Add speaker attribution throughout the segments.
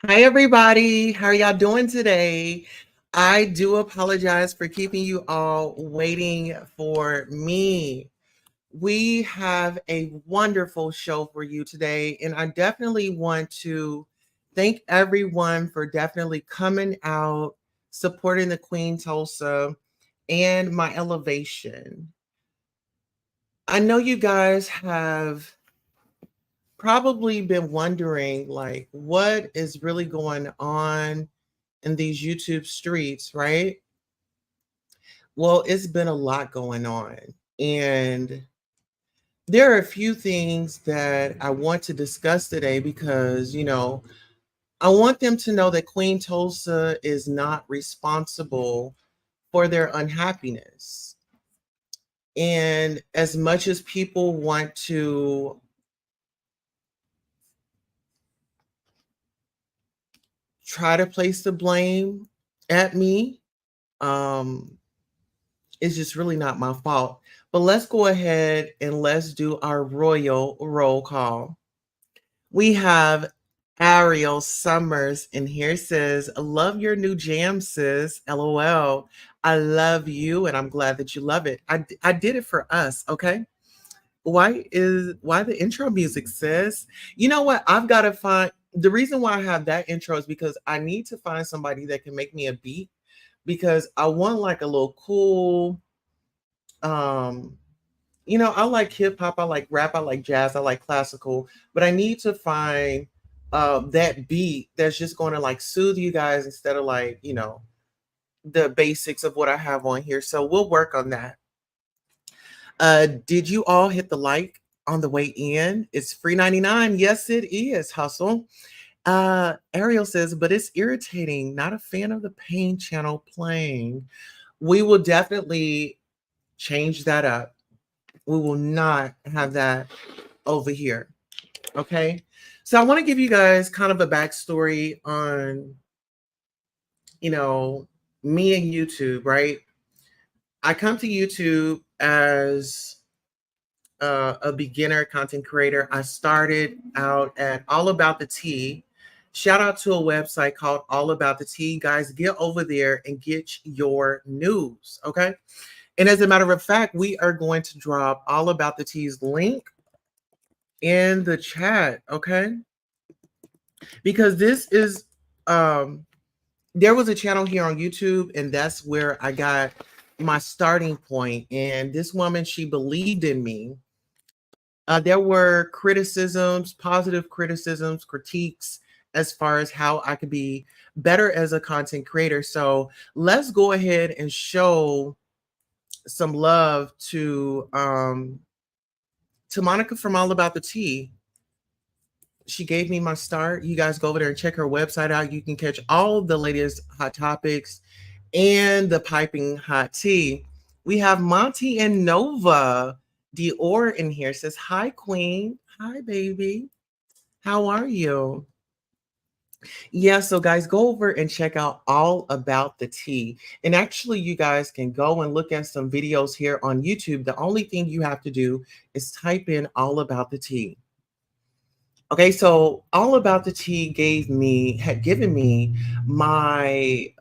Speaker 1: Hi, everybody. How are y'all doing today? I do apologize for keeping you all waiting for me. We have a wonderful show for you today, and I definitely want to thank everyone for definitely coming out, supporting the Queen Tulsa and my elevation. I know you guys have probably been wondering, like, what is really going on in these YouTube streets, right? Well, it's been a lot going on. And there are a few things that I want to discuss today because, I want them to know that Queen Tulsa is not responsible for their unhappiness. And as much as people want to try to place the blame at me, um, it's just really not my fault. But let's go ahead and let's do our royal roll call. We have Ariel Summers in here says, love your new jam, sis. LOL. I love you and I'm glad that you love it. I did it for us, okay? Why the intro music, sis? You know what? I've got to find the reason why I have that intro is because I need to find somebody that can make me a beat because I want like a little cool I like hip hop, I like rap, I like jazz, I like classical, but I need to find that beat that's just going to like soothe you guys instead of like, the basics of what I have on here. So we'll work on that. Did you all hit the like on the way in? It's free 99. Yes, it is, hustle. Ariel says, but it's irritating. Not a fan of the pain channel playing. We will definitely change that up. We will not have that over here. Okay. So I want to give you guys kind of a backstory on, me and YouTube, right? I come to YouTube as a beginner content creator. I started out at All About the Tea. Shout out to a website called All About the Tea. Guys, get over there and get your news. Okay. And as a matter of fact, we are going to drop All About the Tea's link in the chat, okay? Because this is there was a channel here on YouTube and that's where I got my starting point. And this woman, she believed in me. There were criticisms, positive criticisms, critiques as far as how I could be better as a content creator. So let's go ahead and show some love to Monica from All About the Tea. She gave me my start. You guys go over there and check her website out. You can catch all of the latest hot topics and the piping hot tea. We have Monty and Nova Dior in here. Says, hi, Queen. Hi, baby. How are you? Yeah, so guys, go over and check out All About the Tea. And actually, you guys can go and look at some videos here on YouTube. The only thing you have to do is type in All About the Tea. Okay, so All About the Tea had given me my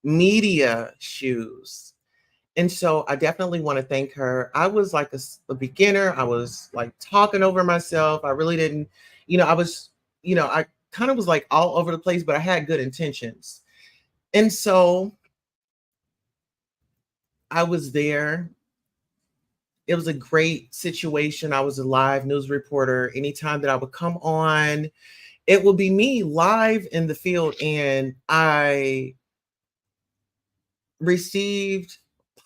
Speaker 1: media shoes. And so I definitely want to thank her. I was like a beginner. I was like talking over myself. I really didn't, I kind of was like all over the place, but I had good intentions. And so I was there. It was a great situation. I was a live news reporter. Anytime that I would come on, it would be me live in the field. And I received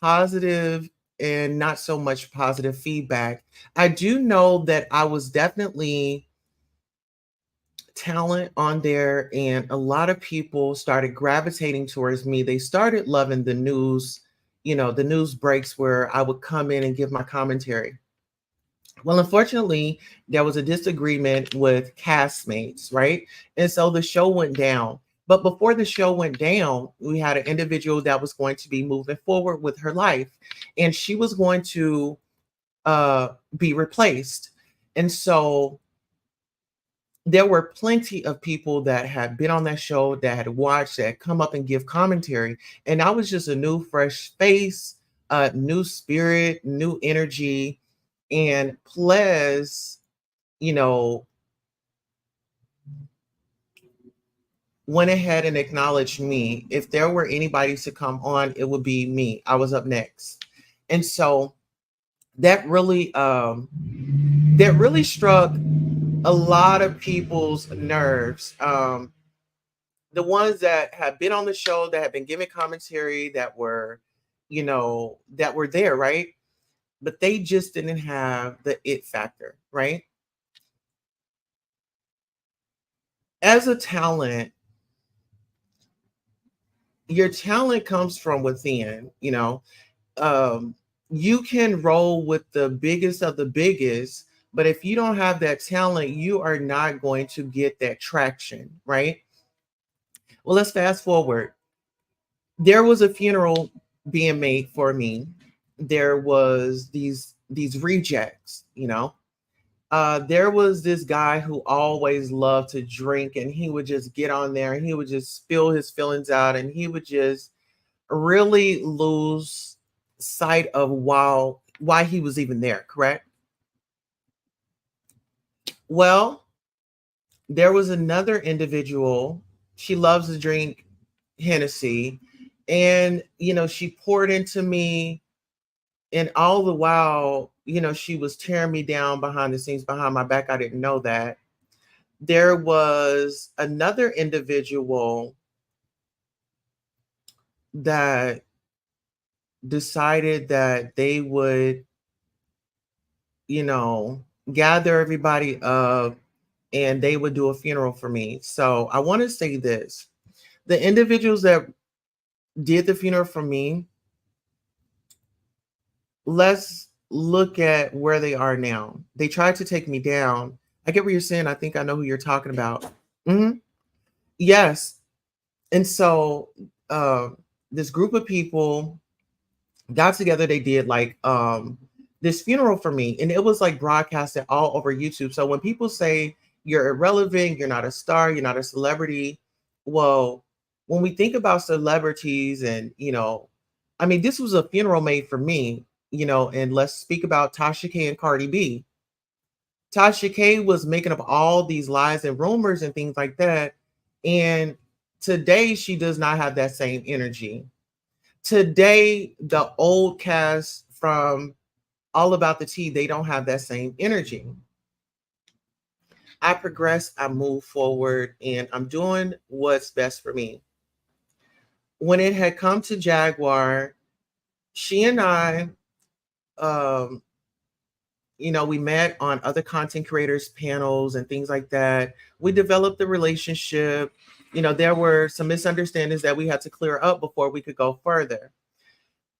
Speaker 1: positive and not so much positive feedback. I do know that I was definitely talent on there, and a lot of people started gravitating towards me. They started loving the news, the news breaks where I would come in and give my commentary. Well, unfortunately, there was a disagreement with castmates, right? And so the show went down. But before the show went down, we had an individual that was going to be moving forward with her life, and she was going to be replaced. And so there were plenty of people that had been on that show, that had watched, that had come up and give commentary. And I was just a new, fresh face, new spirit, new energy. And Ples, you know, went ahead and acknowledged me. If there were anybody to come on, it would be me. I was up next. And so that really struck a lot of people's nerves. The ones that have been on the show, that have been giving commentary, that were, that were there, right? But they just didn't have the it factor, right? As a talent, your talent comes from within, um, you can roll with the biggest of the biggest, but if you don't have that talent, you are not going to get that traction, right? Well, let's fast forward. There was a funeral being made for me. There was these rejects, there was this guy who always loved to drink, and he would just get on there and he would just spill his feelings out, and he would just really lose sight of why he was even there, correct? Well, there was another individual. She loves to drink Hennessy, and she poured into me, and all the while, she was tearing me down behind the scenes, behind my back. I didn't know that. There was another individual that decided that they would, gather everybody up and they would do a funeral for me. So I want to say this: the individuals that did the funeral for me, let's look at where they are now. They tried to take me down. I get what you're saying. I think I know who you're talking about. Mhm. Yes. And so this group of people got together. They did like this funeral for me, and it was like broadcasted all over YouTube. So when people say you're irrelevant, you're not a star, you're not a celebrity, well, when we think about celebrities, and I mean, this was a funeral made for me, and let's speak about Tasha K and Cardi B. Tasha K was making up all these lies and rumors and things like that. And today she does not have that same energy. Today, the old cast from All About the Tea, they don't have that same energy. I progress, I move forward, and I'm doing what's best for me. When it had come to Jaguar, she and I, um, we met on other content creators panels and things like that. We developed a relationship. There were some misunderstandings that we had to clear up before we could go further.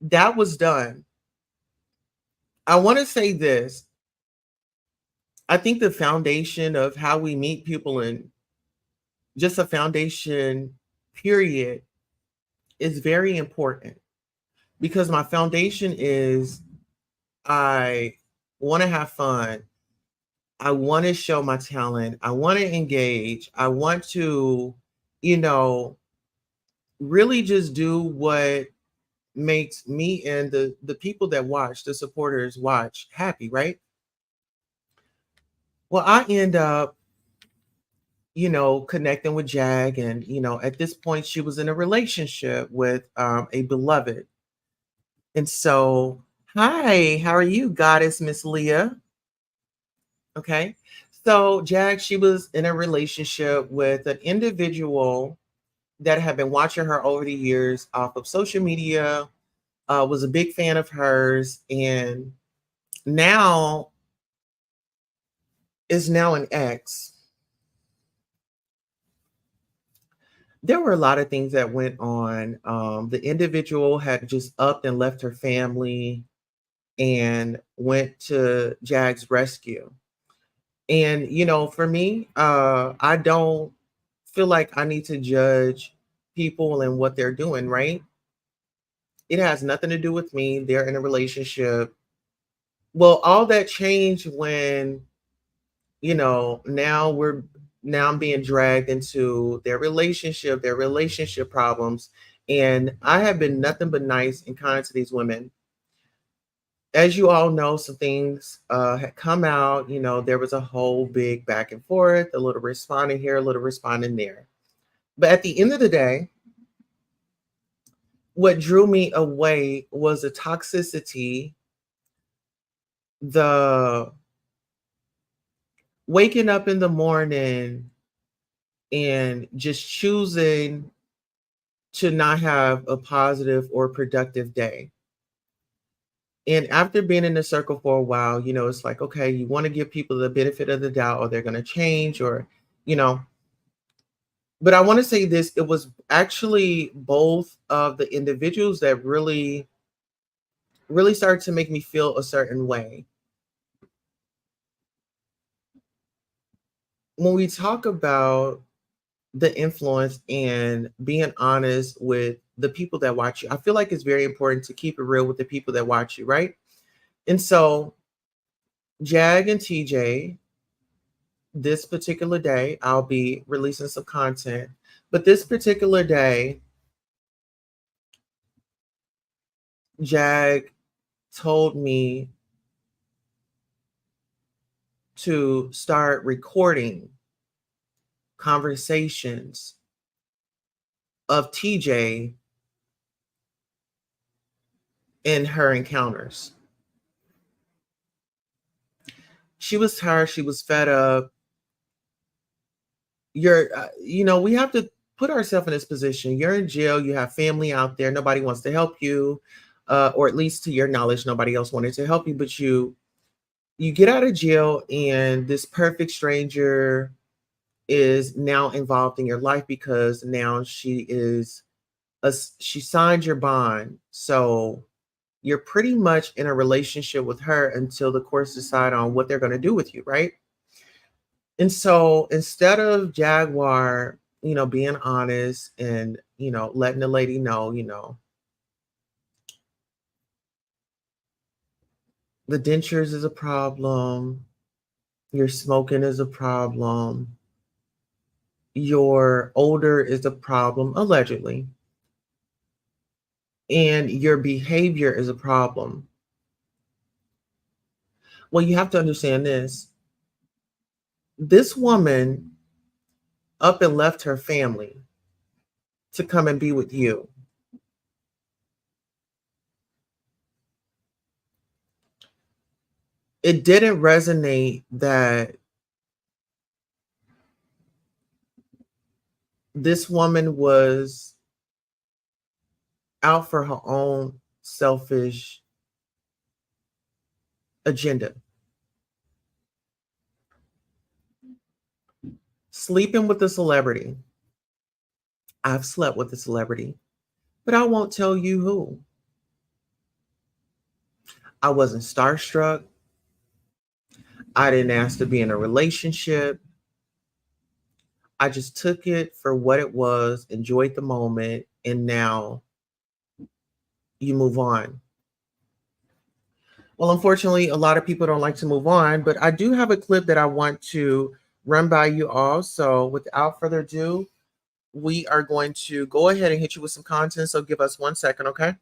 Speaker 1: That was done. I want to say this. I think the foundation of how we meet people, and just a foundation, period, is very important, because my foundation is I want to have fun. I want to show my talent. I want to engage. I want to, you know, really just do what makes me and the people that watch, the supporters watch, happy, right? Well, I end up, connecting with Jag, and at this point she was in a relationship with a beloved. And so, hi, how are you, goddess Miss Leah? Okay. So Jag, she was in a relationship with an individual that had been watching her over the years off of social media, was a big fan of hers, and now is now an ex. There were a lot of things that went on. The individual had just upped and left her family and went to Jag's rescue. And, for me, I don't feel like I need to judge people and what they're doing, right? It has nothing to do with me. They're in a relationship. Well, all that changed when, now now I'm being dragged into their relationship problems. And I have been nothing but nice and kind to these women. As you all know, some things had come out. There was a whole big back and forth, a little responding here, a little responding there. But at the end of the day, what drew me away was the toxicity, the waking up in the morning and just choosing to not have a positive or productive day. And after being in the circle for a while, it's like, okay, you want to give people the benefit of the doubt, or they're going to change, or, but I want to say this, it was actually both of the individuals that really, really started to make me feel a certain way. When we talk about the influence and being honest with the people that watch you, I feel like it's very important to keep it real with the people that watch you, right? And so Jag and TJ, this particular day, I'll be releasing some content, but this particular day, Jag told me to start recording conversations of TJ in her encounters. She was tired. She was fed up. We have to put ourselves in this position. You're in jail. You have family out there. Nobody wants to help you, or at least to your knowledge, nobody else wanted to help you. But you get out of jail, and this perfect stranger is now involved in your life because now she signed your bond. So you're pretty much in a relationship with her until the courts decide on what they're going to do with you, right? And so instead of Jaguar, being honest and, letting the lady know, the dentures is a problem, your smoking is a problem, your odor is a problem, allegedly, and your behavior is a problem. Well, you have to understand this. This woman up and left her family to come and be with you. It didn't resonate that this woman was out for her own selfish agenda. Sleeping with a celebrity. I've slept with a celebrity, but I won't tell you who. I wasn't starstruck. I didn't ask to be in a relationship. I just took it for what it was, enjoyed the moment, and now you move on. Well, unfortunately, a lot of people don't like to move on, but I do have a clip that I want to run by you all. So without further ado, we are going to go ahead and hit you with some content. So give us 1 second, okay?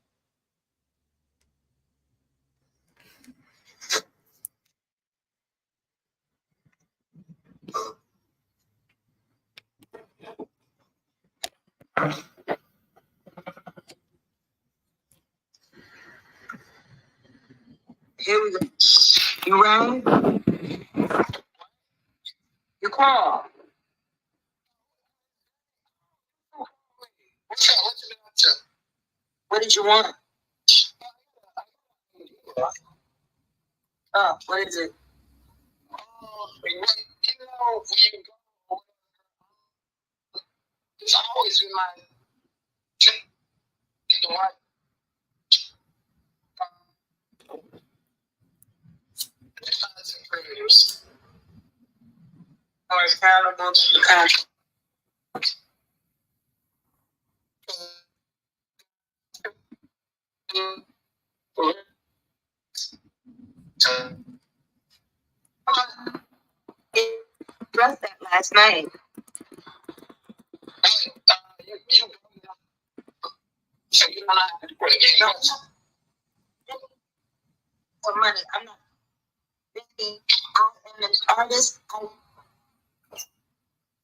Speaker 1: Here we go. You ready? You call. What's up? What's you been up to? What did you want? Oh, what is it? When you go, it's always been my the one. Content creators are accountable to the content.
Speaker 2: addressed that last night. So you don't have to put it for money. I'm not really. I am an artist. I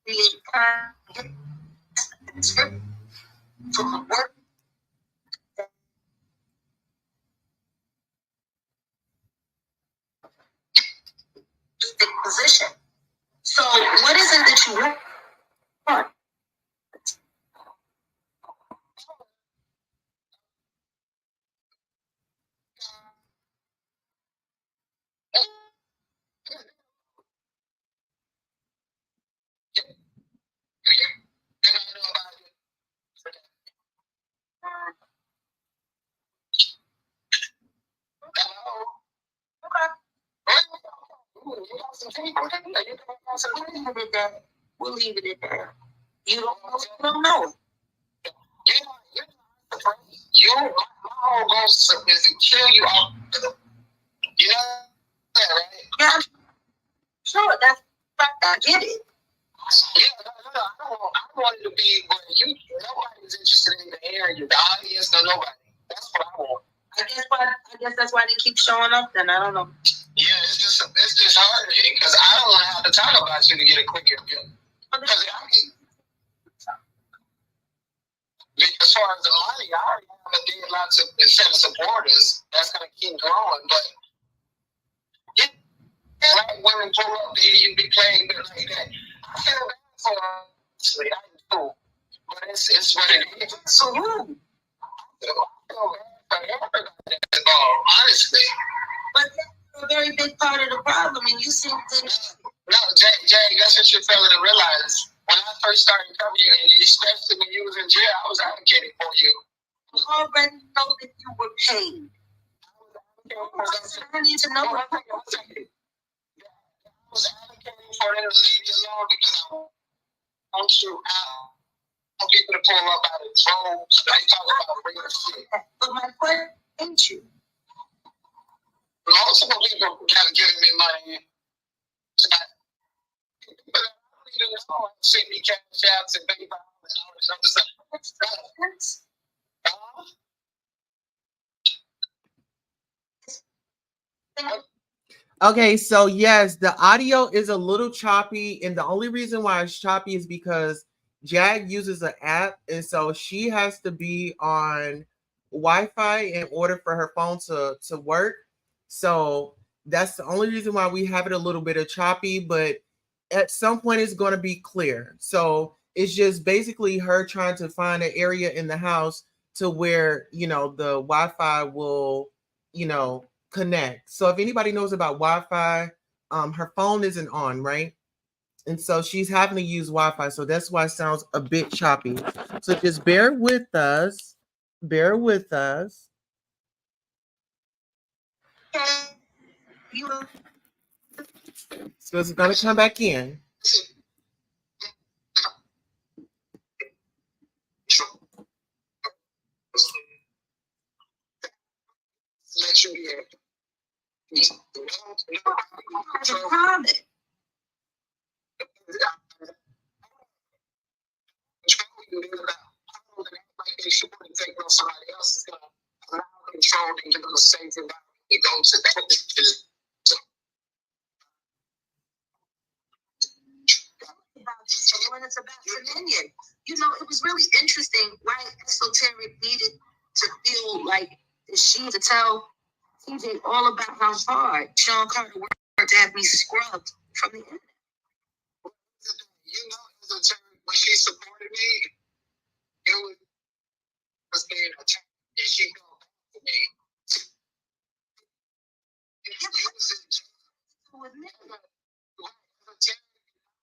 Speaker 2: create content for my work. The position. So what is it that you want? We'll leave it at that. You don't know. My whole goal is to kill you off. You know that, right? Yeah, sure. That's I get it. Yeah, no, I don't want it to be where nobody's interested in the area, the audience, no nobody. That's what I want. I guess that's why they keep showing up. Then I don't know. Yeah, it's disheartening because I don't want to have to talk about you to get a quick review. Because as far as the money, I already have a dead lots of set of supporters that's going to keep growing. But black women pull up to hear you be playing like that. I feel bad for them. I do. But it's what it is. So who? I feel bad for everybody that's involved, honestly. But that's a very big part of the problem, and you seem to. No, Jay, that's what you're failing to realize. When I first started covering you, and especially when you was in jail, I was advocating for you. You already know that you were paid. I need to know. I was advocating for them to leave you alone because I want you out. I want people to pull up out of droves. They talk about real shit. But my question ain't you. Multiple people kind of giving me money. But I don't even know. Send me cash outs and PayPal and all this other stuff.
Speaker 1: Okay, so yes, the audio is a little choppy, and the only reason why it's choppy is because Jag uses an app, and so she has to be on Wi-Fi in order for her phone to work. So that's the only reason why we have it a little bit of choppy, but at some point it's going to be clear. So it's just basically her trying to find an area in the house to where, the Wi-Fi will, connect. So if anybody knows about Wi-Fi, her phone isn't on, right? And so she's having to use Wi-Fi. So that's why it sounds a bit choppy. So just bear with us. Bear with us. So it's going to come back in.
Speaker 2: Let you be a comment. Like they should take on somebody else is gonna allow control and give them a safe environment to go to that. When it's about dominion, it was really interesting why Esoteric needed to feel like she to tell TJ all about how hard Sean Carter worked to have me scrubbed from the internet. Esoteric, when she supported me, it was being attacked, and she felt bad for me.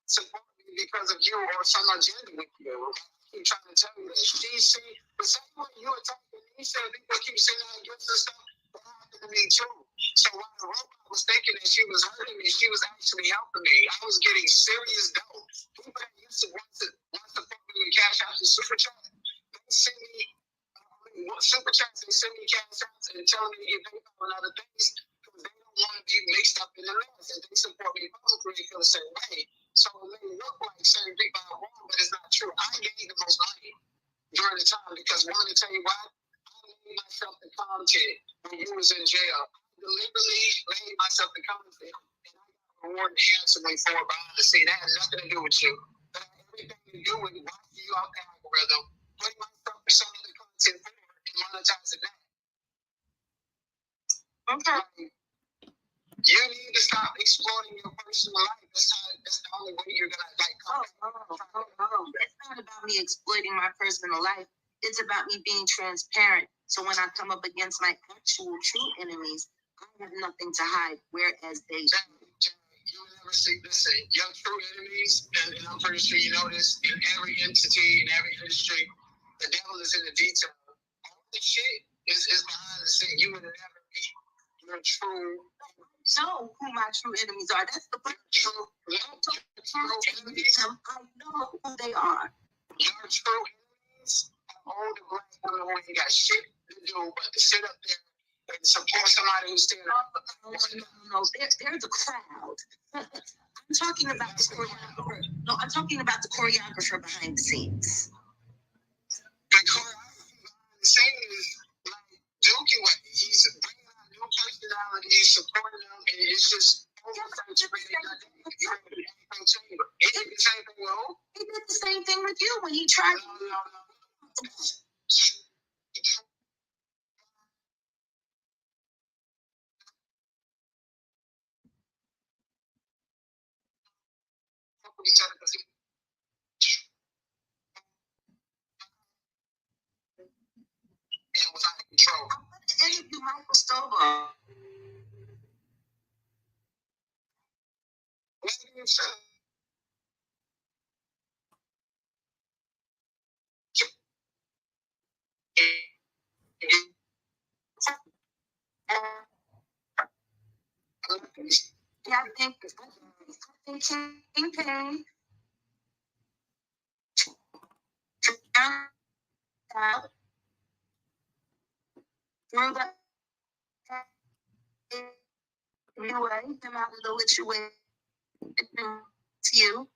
Speaker 2: Support me because of you or some agenda with you. I keep trying to tell you that. The same way you attacking me, said people keep saying I get this stuff, that happened to me too. So while the robot was thinking that she was hurting me, she was actually helping me. I was getting serious dough. People that used to want to fuck me with cash out and super chat, they send me super chats, they send me cash outs and tell me to get paid on other things because they don't want to be mixed up in the mess. And they support me publicly, they feel the same way. So it may look like certain people are wrong, but it's not true. I gained the most money during the time because one, to tell you what, I made myself the content when you was in jail. I deliberately made myself the content, and I got rewarded handsomely for it behind the scene. That had nothing to do with you. That had everything to do with watching you off the algorithm, putting myself for some of the content for it, and monetizing that. Okay. You need to stop exploiting your personal life. That's the only way you're gonna like. No. It's not about me exploiting my personal life. It's about me being transparent. So when I come up against my actual true enemies, I have nothing to hide. Whereas they you will never see this. Your true enemies, and I'm pretty sure you know this. In every entity, in every industry, the devil is in the detail. All the shit is behind the scene. You will never meet your true. Know who my true enemies are. That's the point. I know who they are. Your true enemies are all the black women who ain't got shit to do but to sit up there and support somebody who's standing up. No, there's a crowd. I'm talking about the choreographer. No, I'm talking about the choreographer behind the scenes. The choreographer behind the scenes is like Dookie way. He's bringing out new personality. He's supporting them, and it's just. He did the same thing with you when he tried. No. It was out of control. I'm going to interview Michael Stovall. Yeah, I think Kingpin out through the anyway, him out of the situation to you.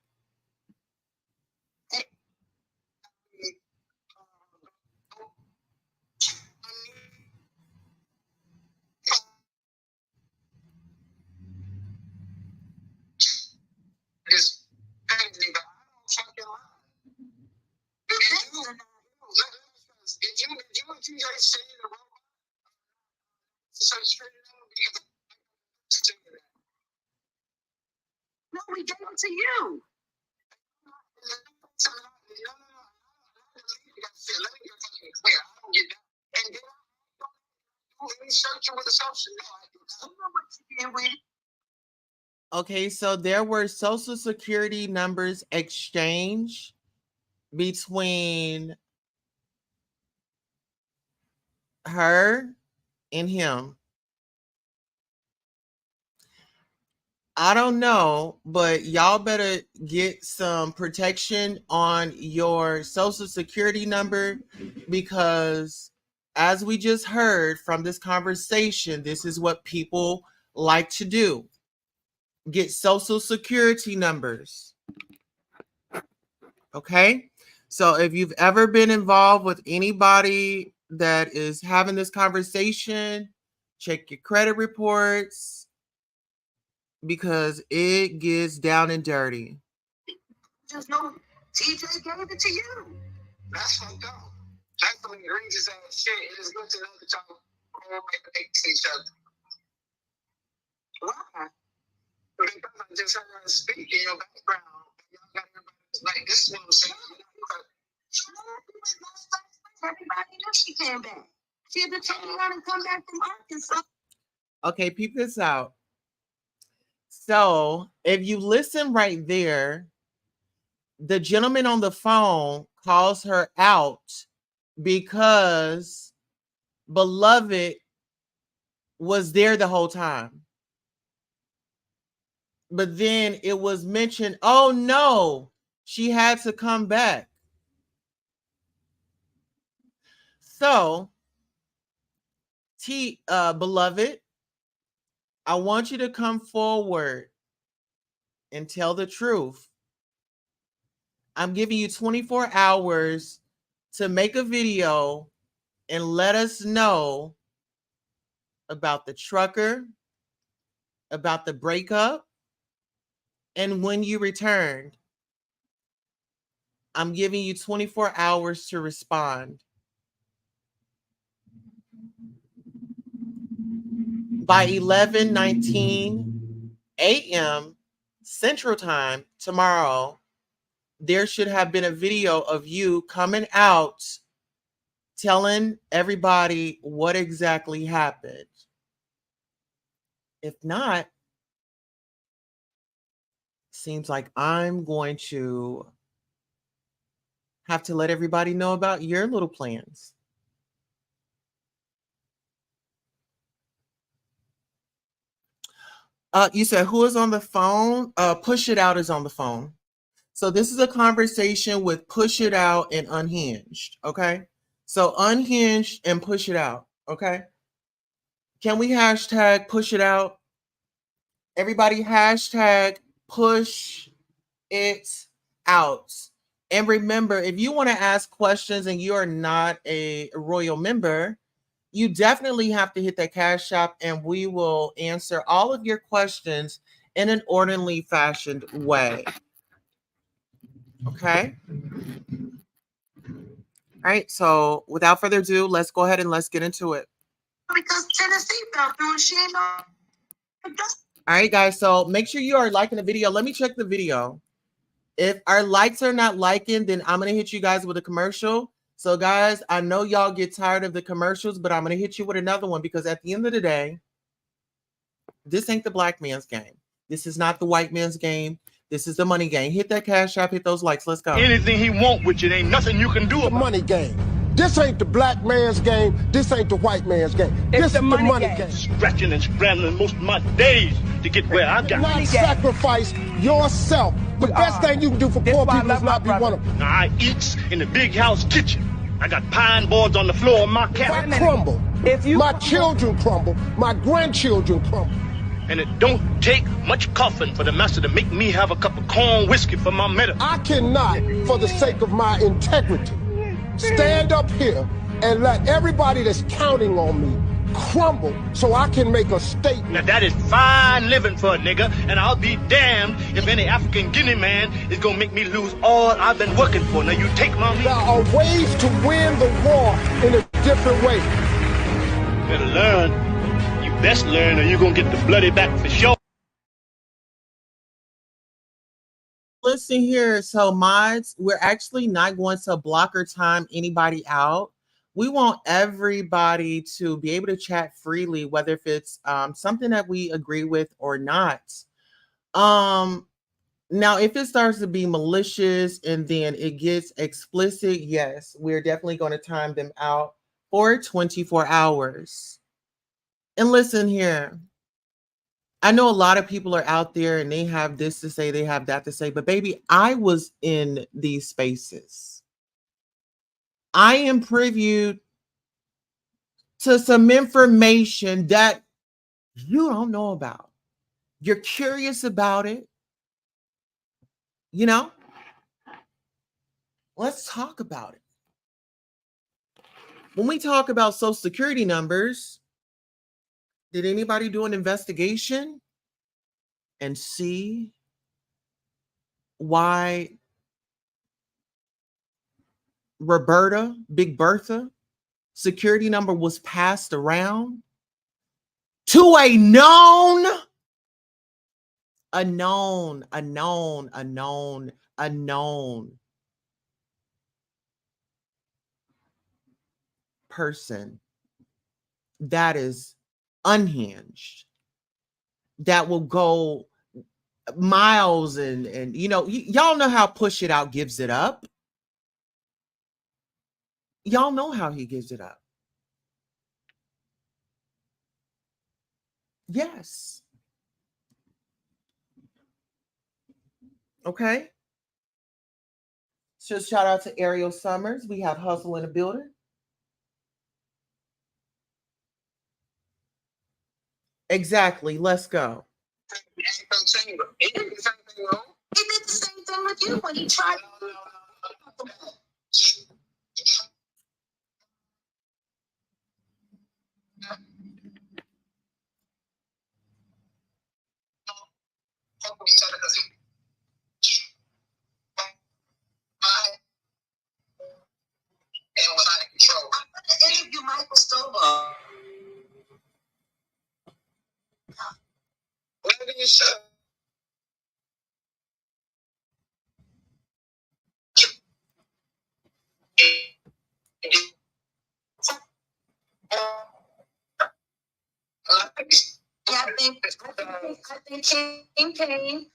Speaker 2: Is crazy, but I don't fucking lie. Did you and TJ say the robot? So straight up because no, we gave it to you. No. Let me get fucking clear. I don't get that. And then I do any searching with assumption. No, I don't know what you did with.
Speaker 1: Okay, so there were social security numbers exchanged between her and him. I don't know, but y'all better get some protection on your social security number because as we just heard from this conversation, this is what people like to do. Get social security numbers. Okay? So if you've ever been involved with anybody that is having this conversation, check your credit reports because it gets down and dirty.
Speaker 2: Just know TJ gave it to you. That's fucked up. That's some egregious ass shit. It is good to know that y'all all make each other. Why? Because I just heard her speak in your background. Y'all got everybody like this is what I'm saying. Everybody knew she came back. She had to take me out and come back from Arkansas.
Speaker 1: Okay, peep this out. So if you listen right there, the gentleman on the phone calls her out because Beloved was there the whole time. But then it was mentioned, oh no, she had to come back. So, Beloved, I want you to come forward and tell the truth. I'm giving you 24 hours to make a video and let us know about the trucker, about the breakup, and when you returned. I'm giving you 24 hours to respond. By 11:19 a.m. Central Time tomorrow, there should have been a video of you coming out telling everybody what exactly happened. If not, seems like I'm going to have to let everybody know about your little plans. You said who is on the phone? Push It Out is on the phone. So this is a conversation with Push It Out and Unhinged. Okay. So Unhinged and Push It Out. Okay. Can we hashtag Push It Out? Everybody hashtag Push It Out. And remember, if you want to ask questions and you are not a royal member, you definitely have to hit that Cash App and we will answer all of your questions in an orderly fashioned way. Okay. All right. So without further ado, let's go ahead and let's get into it.
Speaker 2: Because Tennessee fell through and she ain't know.
Speaker 1: All right, guys. So make sure you are liking the video. Let me check the video. If our likes are not liking, then I'm going to hit you guys with a commercial. So guys, I know y'all get tired of the commercials, but I'm going to hit you with another one because at the end of the day, this ain't the black man's game. This is not the white man's game. This is the money game. Hit that Cash App, hit those likes. Let's go.
Speaker 3: Anything he want with you, ain't nothing you can do about it.
Speaker 4: The money game. This ain't the black man's game. This ain't the white man's game. This is the money game.
Speaker 3: Scratching and scrambling most of my days to get where I got.
Speaker 4: Not sacrifice yourself. The best thing you can do for poor people is not be one of them.
Speaker 3: Now, I eats in the big house kitchen. I got pine boards on the floor of my cabin.
Speaker 4: I crumble. My children crumble. My grandchildren crumble.
Speaker 3: And it don't take much coughing for the master to make me have a cup of corn whiskey for my medicine.
Speaker 4: I cannot, for the sake of my integrity, stand up here and let everybody that's counting on me crumble so I can make a statement.
Speaker 3: Now that is fine living for a nigga, and I'll be damned if any African Guinea man is gonna make me lose all I've been working for. Now you take my lead.
Speaker 4: There are ways to win the war in a different way.
Speaker 3: You better learn. You best learn or you're gonna get the bloody back for sure.
Speaker 1: Listen here. So mods, we're actually not going to block or time anybody out. We want everybody to be able to chat freely, whether if it's something that we agree with or not. Now, if it starts to be malicious and then it gets explicit, yes, we're definitely going to time them out for 24 hours. And listen here. I know a lot of people are out there and they have this to say, they have that to say, but baby, I was in these spaces. I am privy to some information that you don't know about. You're curious about it. You know, let's talk about it. When we talk about Social Security numbers, did anybody do an investigation and see why Roberta, Big Bertha, security number was passed around to a known person that is unhinged, that will go miles and you know, y'all know how Push It Out gives it up. Y'all know how he gives it up. Yes. Okay. So shout out to Ariel Summers. We have Hustle in the building. Exactly. Let's go.
Speaker 2: He did the same thing thing with you when he tried. And was out of control. I'm going to interview Michael Stovall. Maybe you should. Yeah, I think King came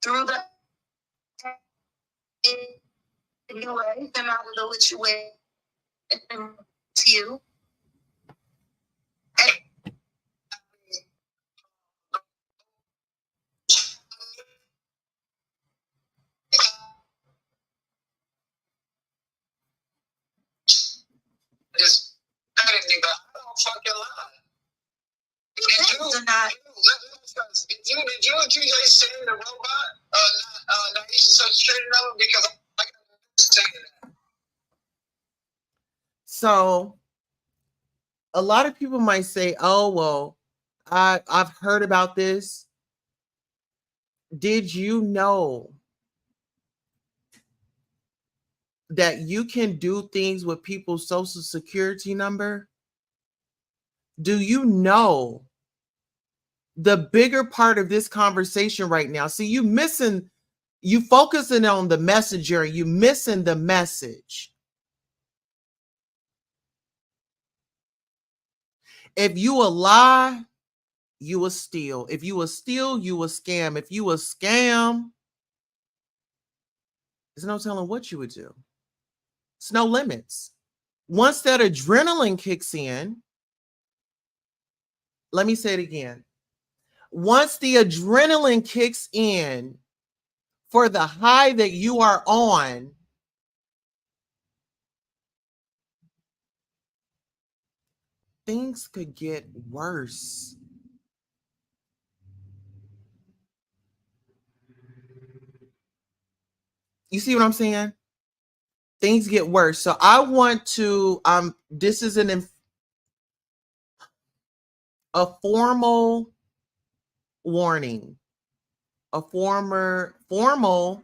Speaker 2: through the anyway, came out of the situation to you. Just I don't fucking lie. Did you and TJ send the robot? Naisha Social number because I got saying that.
Speaker 1: So a lot of people might say, oh, well, I've heard about this. Did you know that you can do things with people's social security number? Do you know the bigger part of this conversation right now? See, you focusing on the messenger, you missing the message. If you will lie, you will steal. If you will steal, you will scam. If you will scam, there's no telling what you would do. It's no limits. Once that adrenaline kicks in, let me say it again. Once the adrenaline kicks in for the high that you are on, things could get worse. You see what I'm saying? Things get worse. So I want to, this is a formal warning, formal,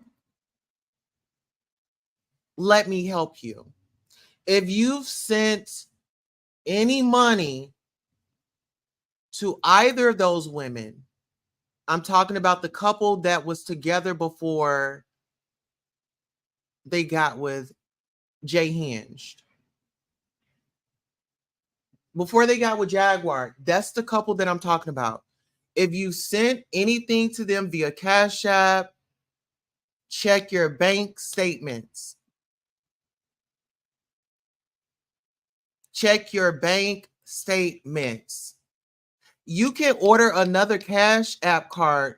Speaker 1: let me help you. If you've sent any money to either of those women, I'm talking about the couple that was together before they got with Jay Hinged. Before they got with Jaguar, that's the couple that I'm talking about. If you sent anything to them via Cash App, check your bank statements. Check your bank statements. You can order another Cash App card.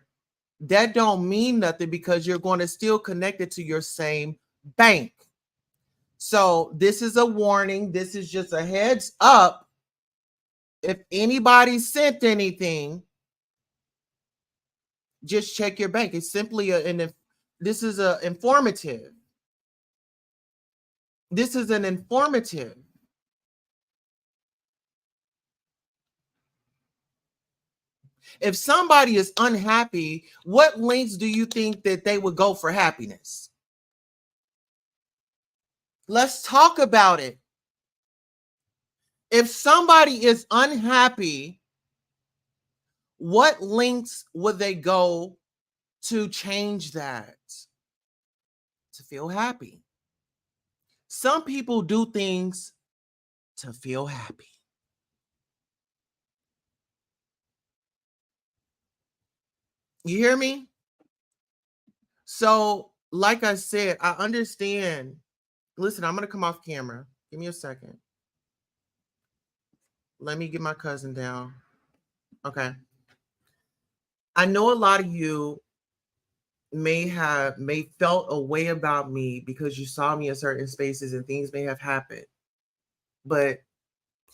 Speaker 1: That don't mean nothing because you're going to still connect it to your same bank. So this is a warning. This is just a heads up. If anybody sent anything, just check your bank. It's simply this is an informative. This is an informative. If somebody is unhappy, what lengths do you think that they would go for happiness? Let's talk about it. If somebody is unhappy, what lengths would they go to change that? To feel happy. Some people do things to feel happy. You hear me? So, like I said, I understand. Listen, I'm going to come off camera. Give me a second. Let me get my cousin down. Okay. I know a lot of you may felt a way about me because you saw me in certain spaces and things may have happened. But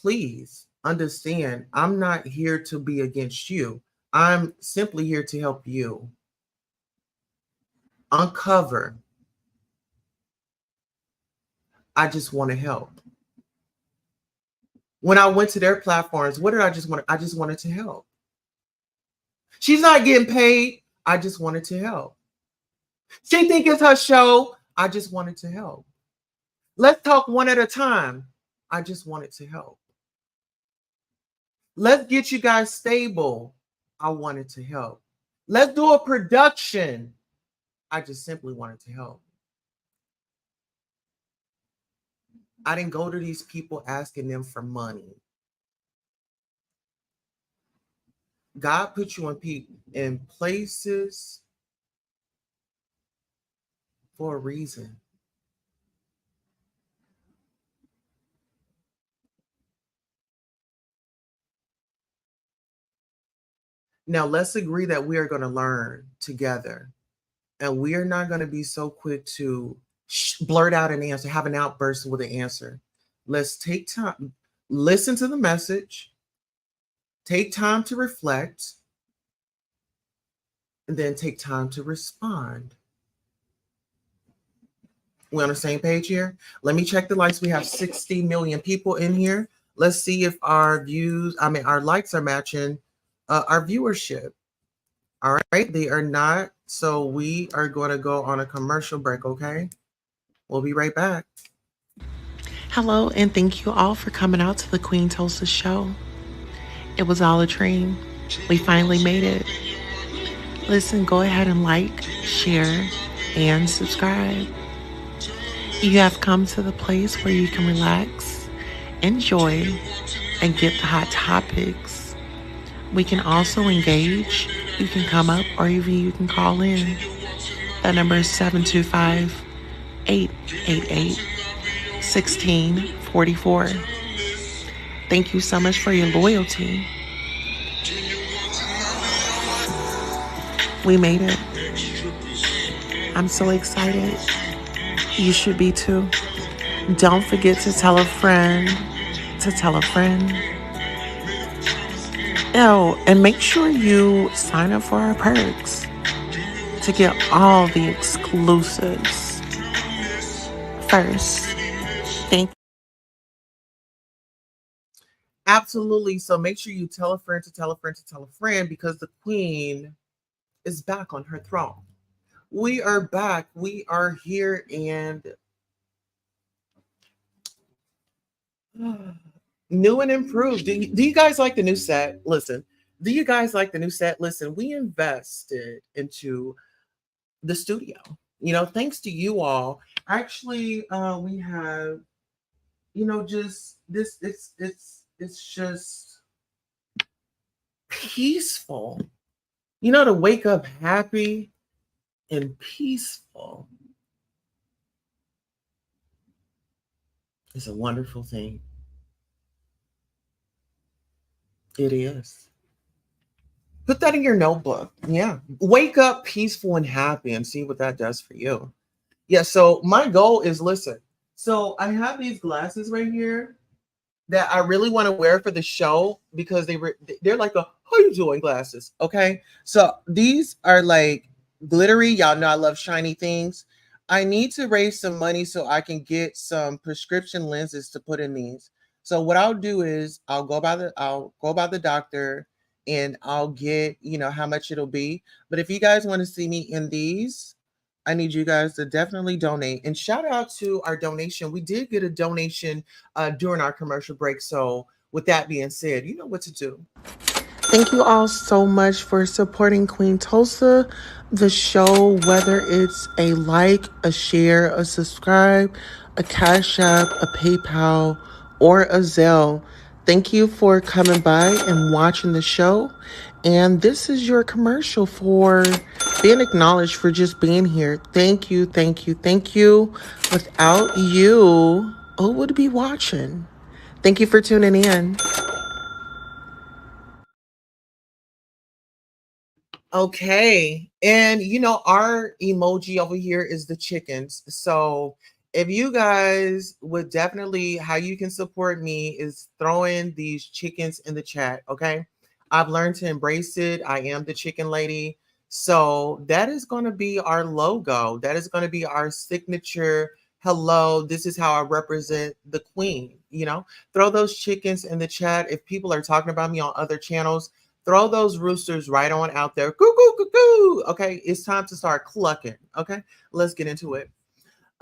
Speaker 1: please understand, I'm not here to be against you. I'm simply here to help you uncover. I just want to help. When I went to their platforms, what did I just want? I just wanted to help. She's not getting paid. I just wanted to help. She think it's her show. I just wanted to help. Let's talk one at a time. I just wanted to help. Let's get you guys stable. I wanted to help. Let's do a production. I just simply wanted to help. I didn't go to these people asking them for money. God put you in places for a reason. Now, let's agree that we are going to learn together. And we are not going to be so quick to blurt out an answer, have an outburst with an answer. Let's take time, listen to the message, take time to reflect, and then take time to respond. We on the same page here? Let me check the likes. We have 60 million people in here. Let's see if our our likes are matching our viewership. All right, they are not. So we are going to go on a commercial break, okay? We'll be right back. Hello, and thank you all for coming out to the Queen Tulsa show. It was all a dream. We finally made it. Listen, go ahead and like, share, and subscribe. You have come to the place where you can relax, enjoy, and get the hot topics. We can also engage. You can come up or even you can call in. That number is 725-888-1644. Thank you so much for your loyalty. We made it. I'm so excited. You should be too. Don't forget to tell a friend to tell a friend. Oh, and make sure you sign up for our perks to get all the exclusives first. Thank you. Absolutely. So make sure you tell a friend to tell a friend to tell a friend, because the queen is back on her throne. We are back. We are here, and new and improved. Do you guys like the new set? Listen, do you guys like the new set? Listen, we invested into the studio. Thanks to you all. Actually, we have, just this. It's just peaceful. To wake up happy and peaceful is a wonderful thing. It is. Put that in your notebook. Yeah. Wake up peaceful and happy and see what that does for you. Yeah. So my goal is, listen. So I have these glasses right here that I really want to wear for the show, because they're like how you doing glasses. Okay. So these are like glittery. Y'all know I love shiny things. I need to raise some money so I can get some prescription lenses to put in these. So what I'll do is I'll go by the doctor and I'll get, how much it'll be. But if you guys want to see me in these, I need you guys to definitely donate. And shout out to our donation. We did get a donation during our commercial break. So with that being said, you know what to do. Thank you all so much for supporting Queen Tulsa, the show, whether it's a like, a share, a subscribe, a Cash App, a PayPal, or a Zelle. Thank you for coming by and watching the show. And this is your commercial for being acknowledged for just being here. Thank you, thank you, thank you. Without you, who would be watching? Thank you for tuning in. Okay. And our emoji over here is the chickens. So if you guys would definitely, how you can support me is throwing these chickens in the chat. Okay. I've learned to embrace it. I am the chicken lady. So that is going to be our logo. That is going to be our signature. Hello, this is how I represent the queen. You know, throw those chickens in the chat. If people are talking about me on other channels, throw those roosters right on out there. Coo, coo, coo, coo. Okay. It's time to start clucking. Okay. Let's get into it.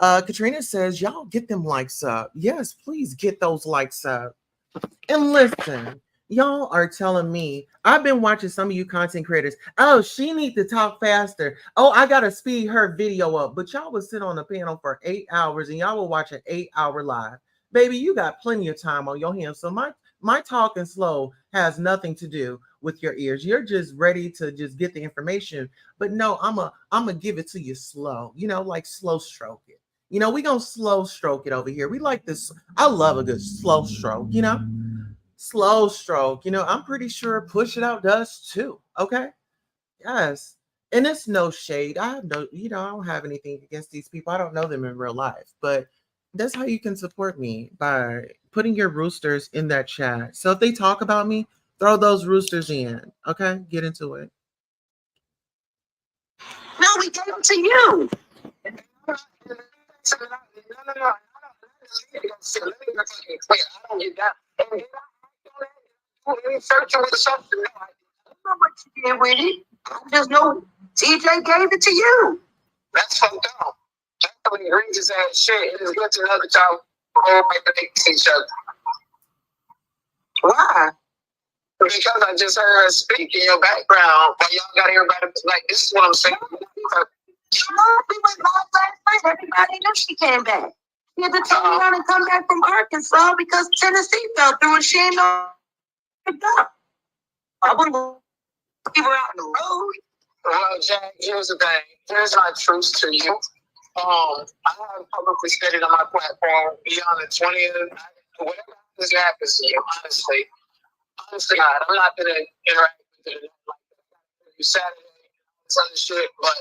Speaker 1: Katrina says, y'all get them likes up. Yes, please get those likes up. And listen, y'all are telling me, I've been watching some of you content creators. Oh, she need to talk faster. Oh, I got to speed her video up. But y'all would sit on the panel for 8 hours and y'all will watch an 8-hour live. Baby, you got plenty of time on your hands. So my talking slow has nothing to do with your ears. You're just ready to just get the information. But no, I'm a give it to you slow, you know, like slow stroke it. You know, we gonna slow stroke it over here. We like this. I love a good slow stroke, you know, slow stroke. You know, I'm pretty sure Push It Out does too. Okay. Yes. And it's no shade. I have no, you know, I don't have anything against these people. I don't know them in real life, but that's how you can support me, by putting your roosters in that chat. So if they talk about me, throw those roosters in. Okay. Get into it.
Speaker 2: No, we gave them to you. No. Let me get fucking clear. I don't get that. And did I do any searching with something? No, I don't know what you did with it. I just know TJ gave it to you. That's fucked up. That's some egregious ass shit. It is good to know that y'all all make the things each other. Why? Because I just heard her speak in your background, but y'all got everybody like, this is what I'm saying. We went live last night. Everybody knew she came back. She had to turn around and come back from Arkansas because Tennessee fell through and she ain't know up. I wouldn't leave her out in the road. Well, Jack, here's the thing. Here's my truth to you. I have publicly stated on my platform beyond the 20th, whatever happens to you, honestly, God, I'm not going to interact with it like Saturday, this other shit, but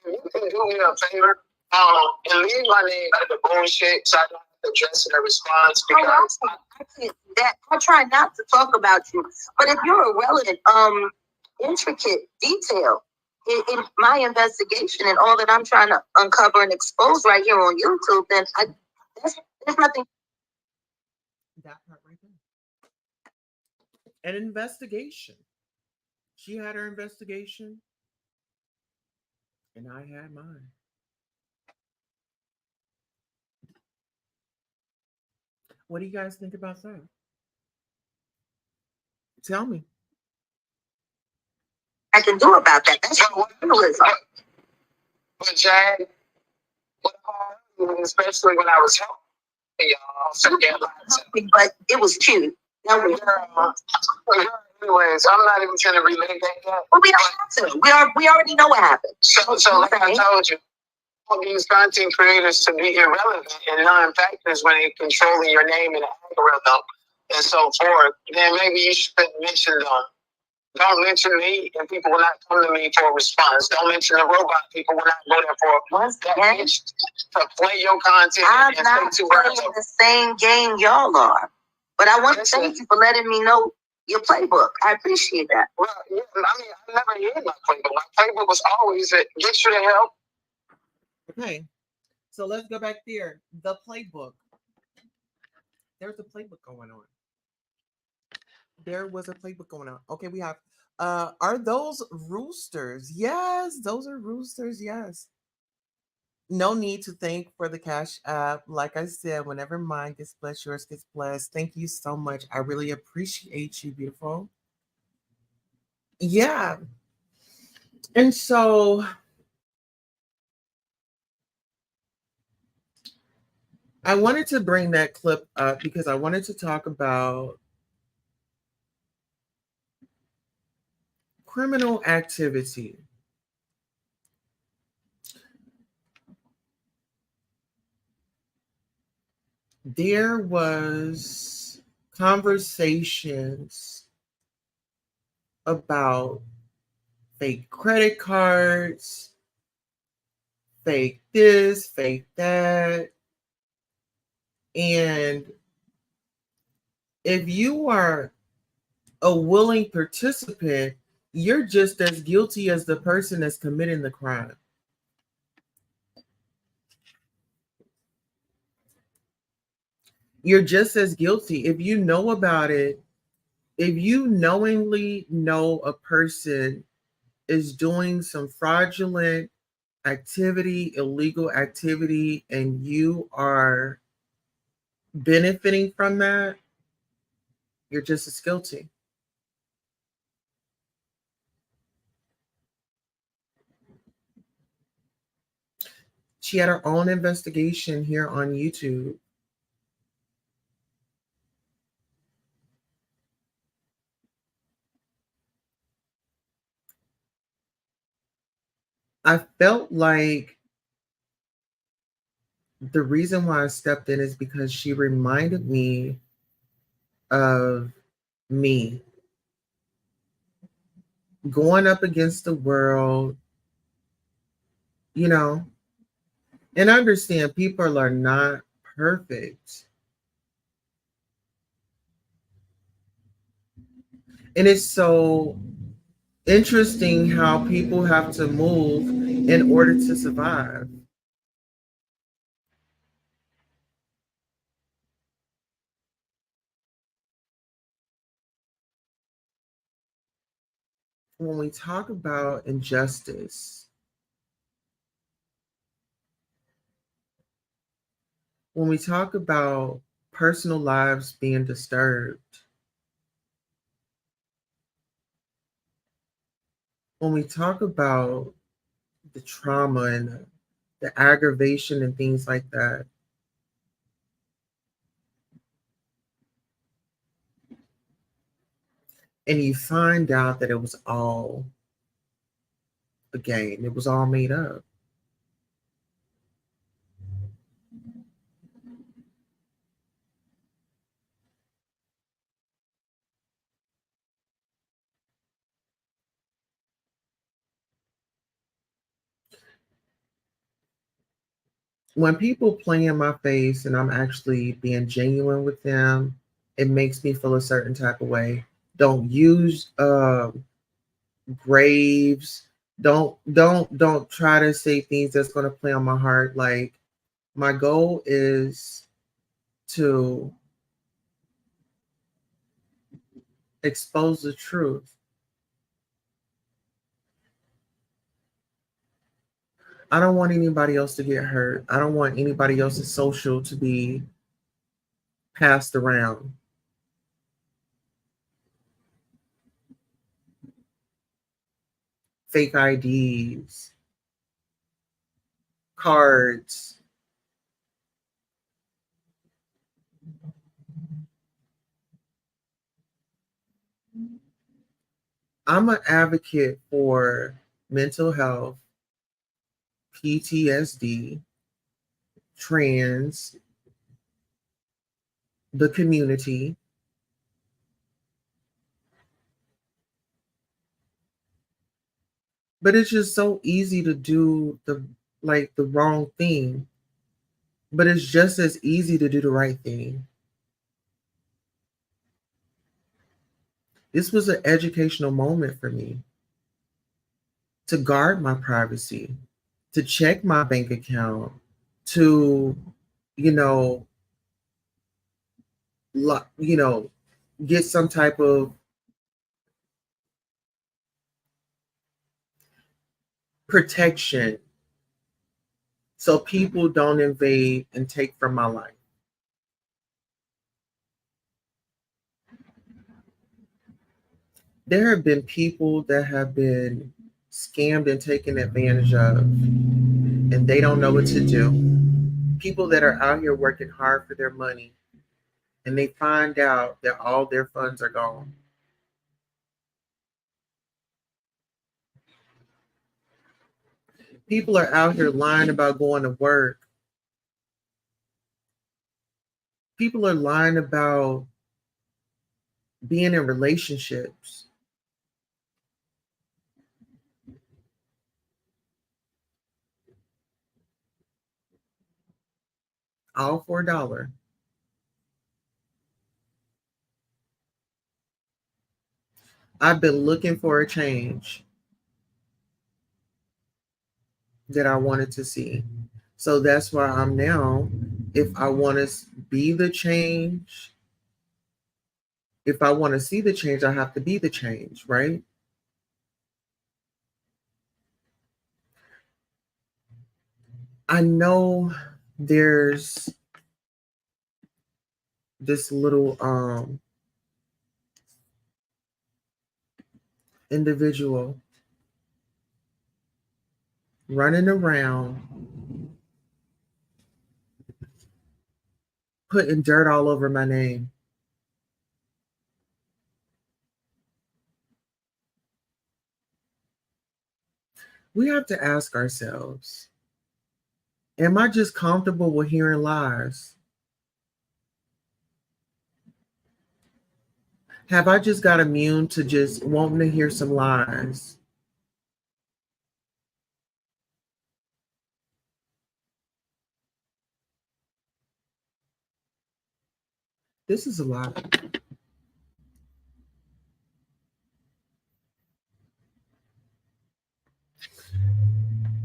Speaker 2: if you can do me a favor, and leave my name out of the bullshit so I don't have to address it or respond, because I can't do that. I try not to talk about you, but if you're a relevant, intricate detail in my investigation and all that I'm trying to uncover and expose right here on YouTube, then there's nothing.
Speaker 1: That part right there. An investigation. She had her investigation, and I had mine. What do you guys think about that? Tell me.
Speaker 2: I can do about that. That's journalism. But Jay, especially when I was helping y'all, but it was cute. Now anyways, I'm not even trying to relate that yet. Well, we don't have to. We already know what happened. So like I told you, all these content creators to be irrelevant and non-factors when they're controlling your name and algorithm and so forth, then maybe you should mention them. Don't mention me, and people will not come to me for a response. Don't mention the robot. People will not go there for to play your content. I'm and not playing the same game y'all are. But I want to thank you for letting me know your playbook. I appreciate that. Well, yeah, I mean, I never heard my playbook. My playbook was always that get you the help.
Speaker 1: Okay, so let's go back there. The playbook. There's a playbook going on. There was a playbook going on. Okay, we have, are those roosters? Yes, those are roosters. Yes. No need to thank for the Cash App. Like I said, whenever mine gets blessed, yours gets blessed. Thank you so much. I really appreciate you, beautiful. Yeah. And so I wanted to bring that clip up because I wanted to talk about criminal activity. There was conversations about fake credit cards, fake this, fake that. And if you are a willing participant, you're just as guilty as the person that's committing the crime. You're just as guilty. If you know about it, if you knowingly know a person is doing some fraudulent activity, illegal activity, and you are benefiting from that, you're just as guilty. She had her own investigation here on YouTube. I felt like the reason why I stepped in is because she reminded me of me going up against the world, you know, and I understand people are not perfect. And it's so interesting how people have to move in order to survive. When we talk about injustice, when we talk about personal lives being disturbed, when we talk about the trauma and the aggravation and things like that, and you find out that it was all a game, it was all made up. When people play in my face and I'm actually being genuine with them, it makes me feel a certain type of way. Don't use graves. Don't try to say things that's going to play on my heart. Like, my goal is to expose the truth. I don't want anybody else to get hurt. I don't want anybody else's social to be passed around. Fake IDs, cards. I'm an advocate for mental health, PTSD, trans, the community. But it's just so easy to do the wrong thing. But it's just as easy to do the right thing. This was an educational moment for me to guard my privacy, to check my bank account, to, you know, get some type of protection so people don't invade and take from my life. There have been people that have been scammed and taken advantage of, and they don't know what to do. People that are out here working hard for their money, and they find out that all their funds are gone. People are out here lying about going to work. People are lying about being in relationships. All for $1. I've been looking for a change that I wanted to see. So that's where I'm now. If I want to be the change, if I want to see the change, I have to be the change, right? I know there's this little individual running around putting dirt all over my name. We have to ask ourselves, am I just comfortable with hearing lies? Have I just got immune to just wanting to hear some lies? This is a lot.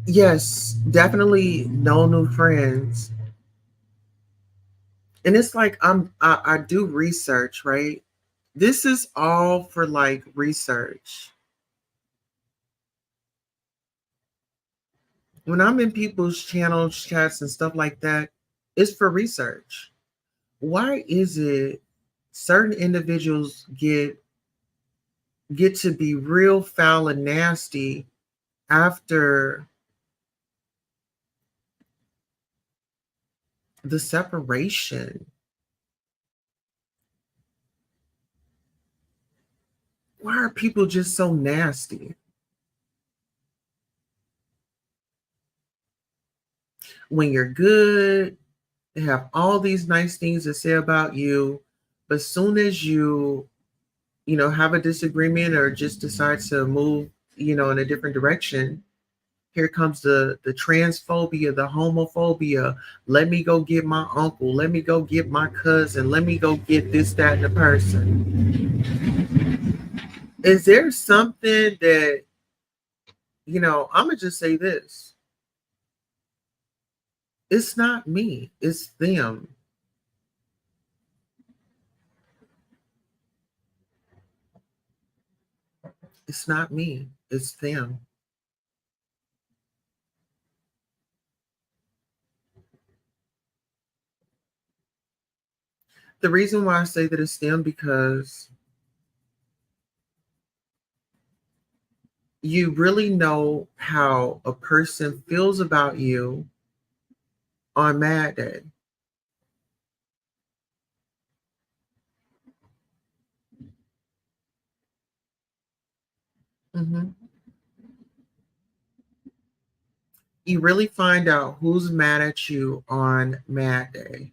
Speaker 1: Yes, definitely no new friends. And it's like I do research, right? This is all for like research. When I'm in people's channels, chats, and stuff like that, it's for research. Why is it certain individuals get to be real foul and nasty after the separation? Why are people just so nasty? When you're good, they have all these nice things to say about you, but soon as you have a disagreement or just decide to move, in a different direction, here comes the transphobia, the homophobia. Let me go get my uncle. Let me go get my cousin. Let me go get this, that, and the person. Is there something that, I'm going to just say this. It's not me, it's them. It's not me, it's them. The reason why I say that it's them because you really know how a person feels about you on Mad Day. Mhm. You really find out who's mad at you on Mad Day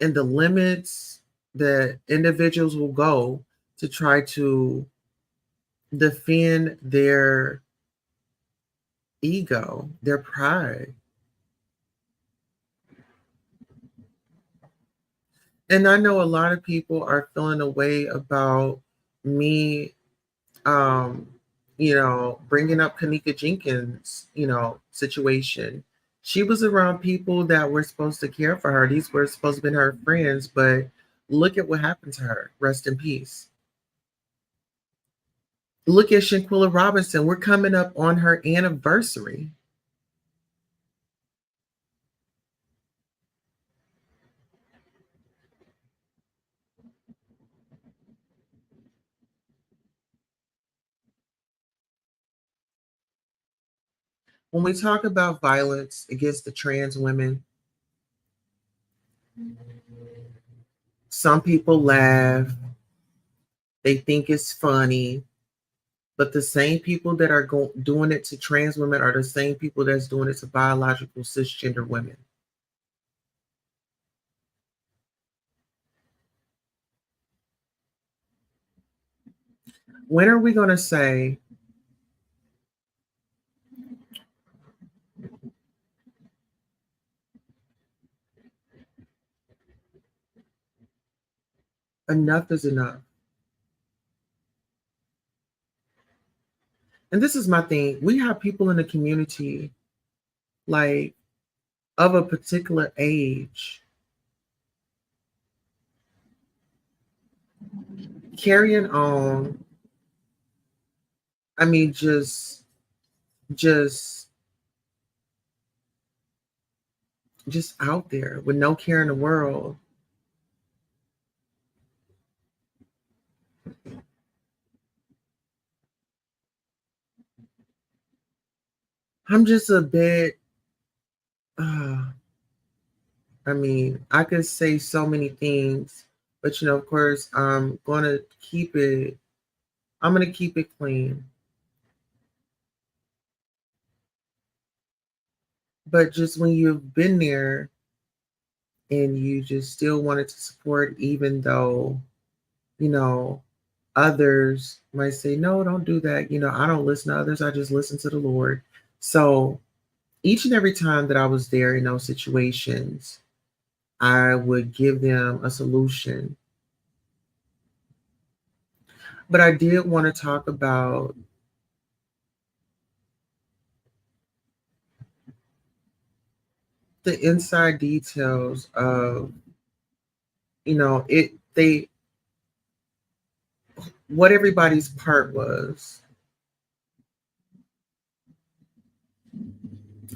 Speaker 1: and the limits that individuals will go to try to defend their ego, their pride. And I know a lot of people are feeling a way about me, um, bringing up Kanika Jenkins, situation. She was around people that were supposed to care for her. These were supposed to be her friends, but look at what happened to her. Rest in peace. Look at Shanquilla Robinson. We're coming up on her anniversary. When we talk about violence against the trans women, some people laugh, they think it's funny, but the same people that are doing it to trans women are the same people that's doing it to biological cisgender women. When are we going to say enough is enough? And this is my thing. We have people in the community, like, of a particular age, carrying on. I mean, just out there with no care in the world. I'm just a bit, I mean, I could say so many things, but of course, I'm going to keep it clean. But just when you've been there and you just still wanted to support, even though, others might say, no, don't do that. I don't listen to others. I just listen to the Lord. So each and every time that I was there in those situations, I would give them a solution. But I did want to talk about the inside details of, what everybody's part was.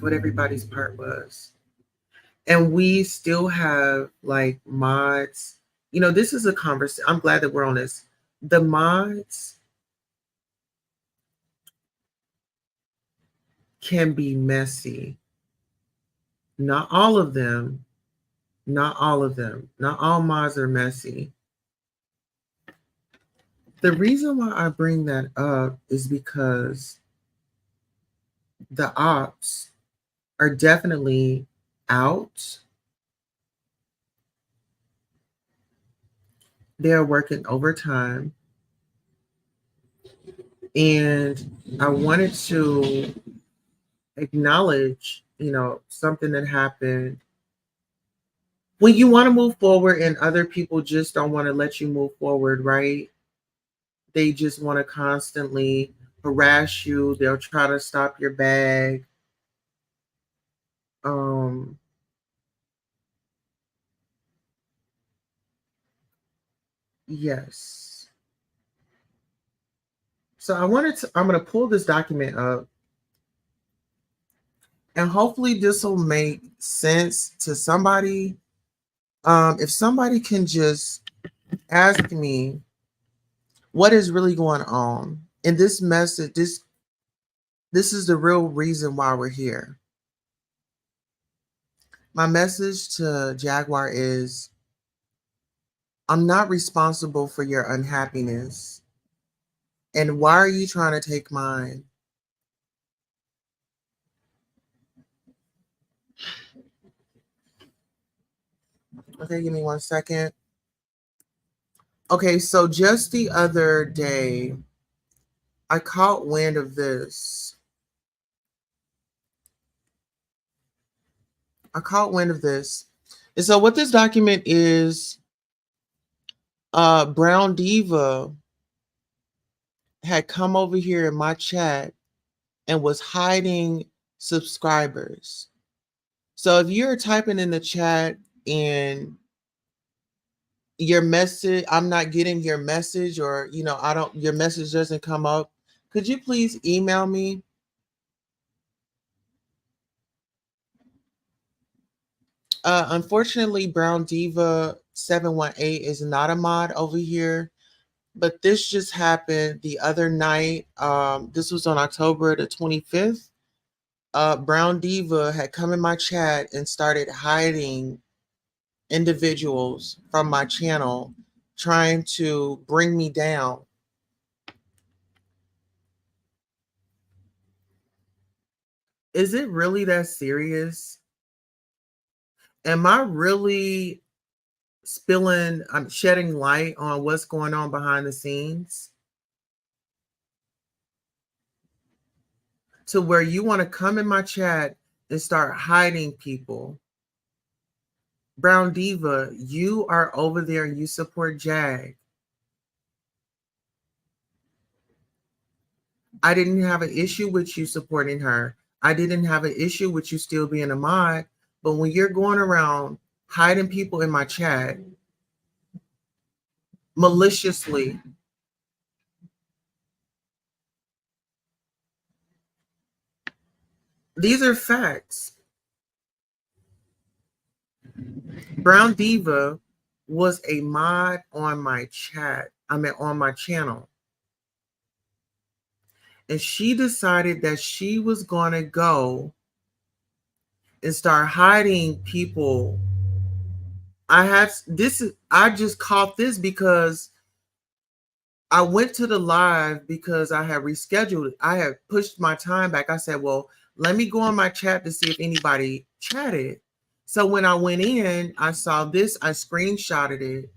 Speaker 1: What everybody's part was. And we still have like mods. This is a conversation. I'm glad that we're on this. The mods can be messy. Not all of them. Not all of them. Not all mods are messy. The reason why I bring that up is because the ops are definitely out. They're working overtime. And I wanted to acknowledge, something that happened. When you want to move forward and other people just don't want to let you move forward, right? They just want to constantly harass you. They'll try to stop your bag. Yes. So I'm going to pull this document up, and hopefully this will make sense to somebody. If somebody can just ask me what is really going on in this message, this is the real reason why we're here. My message to Jaguar is, I'm not responsible for your unhappiness. And why are you trying to take mine? Okay, give me 1 second. Okay, so just the other day, I caught wind of this. And so what this document is, Brown Diva had come over here in my chat and was hiding subscribers. So if you're typing in the chat and your message, I'm not getting your message, or your message doesn't come up, could you please email me? Unfortunately, Brown Diva 718 is not a mod over here, but this just happened the other night. This was on October the 25th. Brown Diva had come in my chat and started hiding individuals from my channel, trying to bring me down. Is it really that serious? Am I really I'm shedding light on what's going on behind the scenes? To where you want to come in my chat and start hiding people. Brown Diva, you are over there and you support Jag. I didn't have an issue with you supporting her. I didn't have an issue with you still being a mod. But when you're going around hiding people in my chat maliciously, these are facts. Brown Diva was a mod on my chat. On my channel. And she decided that she was going to go and start hiding people. I just caught this because I went to the live because I had rescheduled it. I had pushed my time back. I said, well, let me go on my chat to see if anybody chatted. So when I went in, I saw this, I screenshotted it.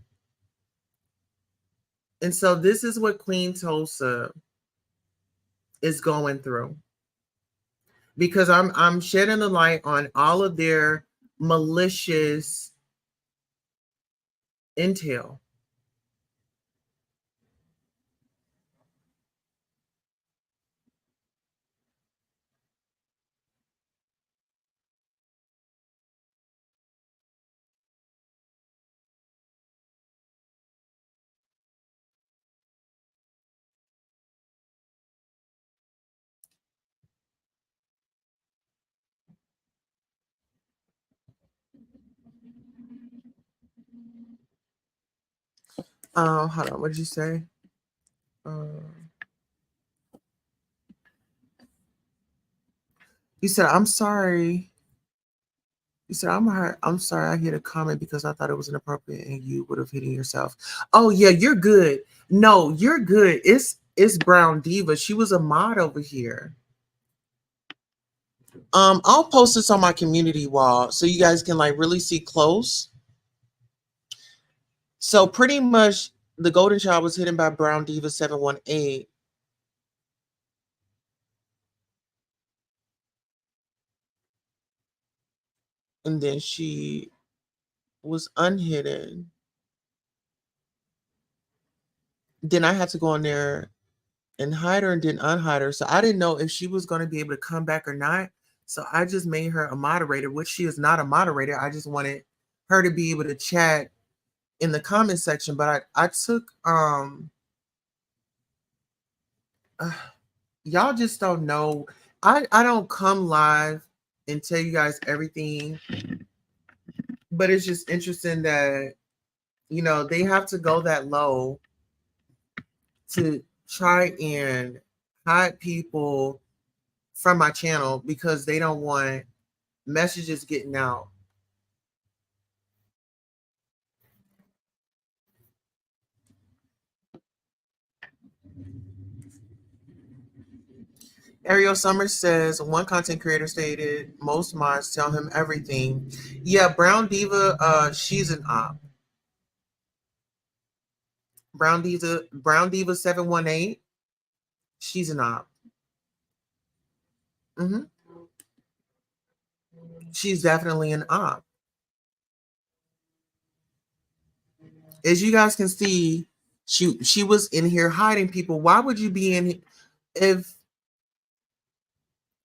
Speaker 1: And so this is what Queen Tulsa is going through. Because I'm shedding the light on all of their malicious intel. Hold on, what did you say? You said, I'm sorry. You said, I'm sorry I hit a comment because I thought it was inappropriate and you would have hit yourself. Oh yeah, you're good. No, you're good. It's Brown Diva. She was a mod over here. I'll post this on my community wall so you guys can like really see close. So pretty much the golden child was hidden by Brown Diva 718. And then she was unhidden. Then I had to go in there and hide her and then unhide her. So I didn't know if she was going to be able to come back or not. So I just made her a moderator, which she is not a moderator. I just wanted her to be able to chat in the comment section. But I took y'all just don't know. I don't come live and tell you guys everything. But it's just interesting that, you know, they have to go that low to try and hide people from my channel because they don't want messages getting out. Ariel Summers says one content creator stated most mods tell him everything. Yeah, Brown Diva, she's an op. Brown Diva 718, she's an op. She's definitely an op. As you guys can see, she was in here hiding people. Why would you be in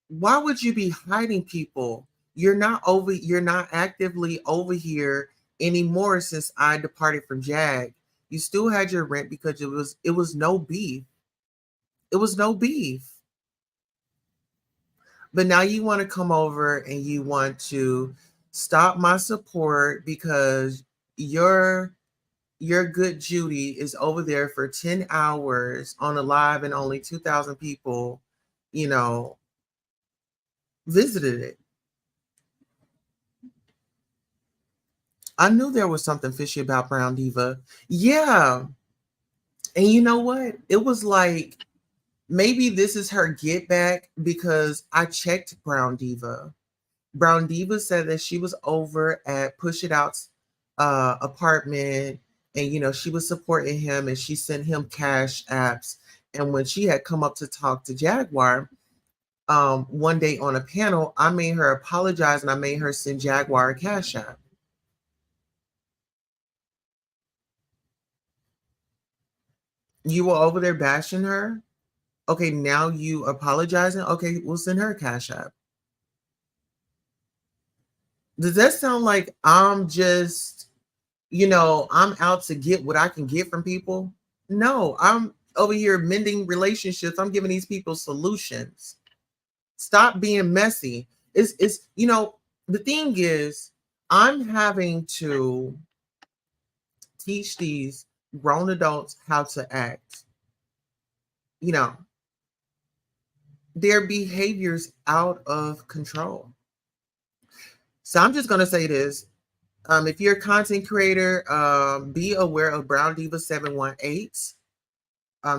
Speaker 1: why would you be hiding people? You're not actively over here anymore since I departed from JAG. You still had your rent because it was no beef. It was no beef. But now you want to come over and you want to stop my support because your good Judy is over there for 10 hours on a live and only 2,000 people, you know, visited it. I knew there was something fishy about Brown Diva. Yeah. And you know what? It was like, maybe this is her get back because I checked Brown Diva. Brown Diva said that she was over at Push It Out's apartment and, you know, she was supporting him and she sent him cash apps. And when she had come up to talk to Jaguar one day on a panel, I made her apologize and I made her send Jaguar a cash app. You were over there bashing her? Okay, now you apologizing? Okay, we'll send her a Cash App. Does that sound like I'm just, I'm out to get what I can get from people? No, I'm over here mending relationships. I'm giving these people solutions. Stop being messy. It's the thing is, I'm having to teach these grown adults how to act. Their behavior's out of control. So I'm just gonna say this. If you're a content creator, be aware of Brown Diva 718.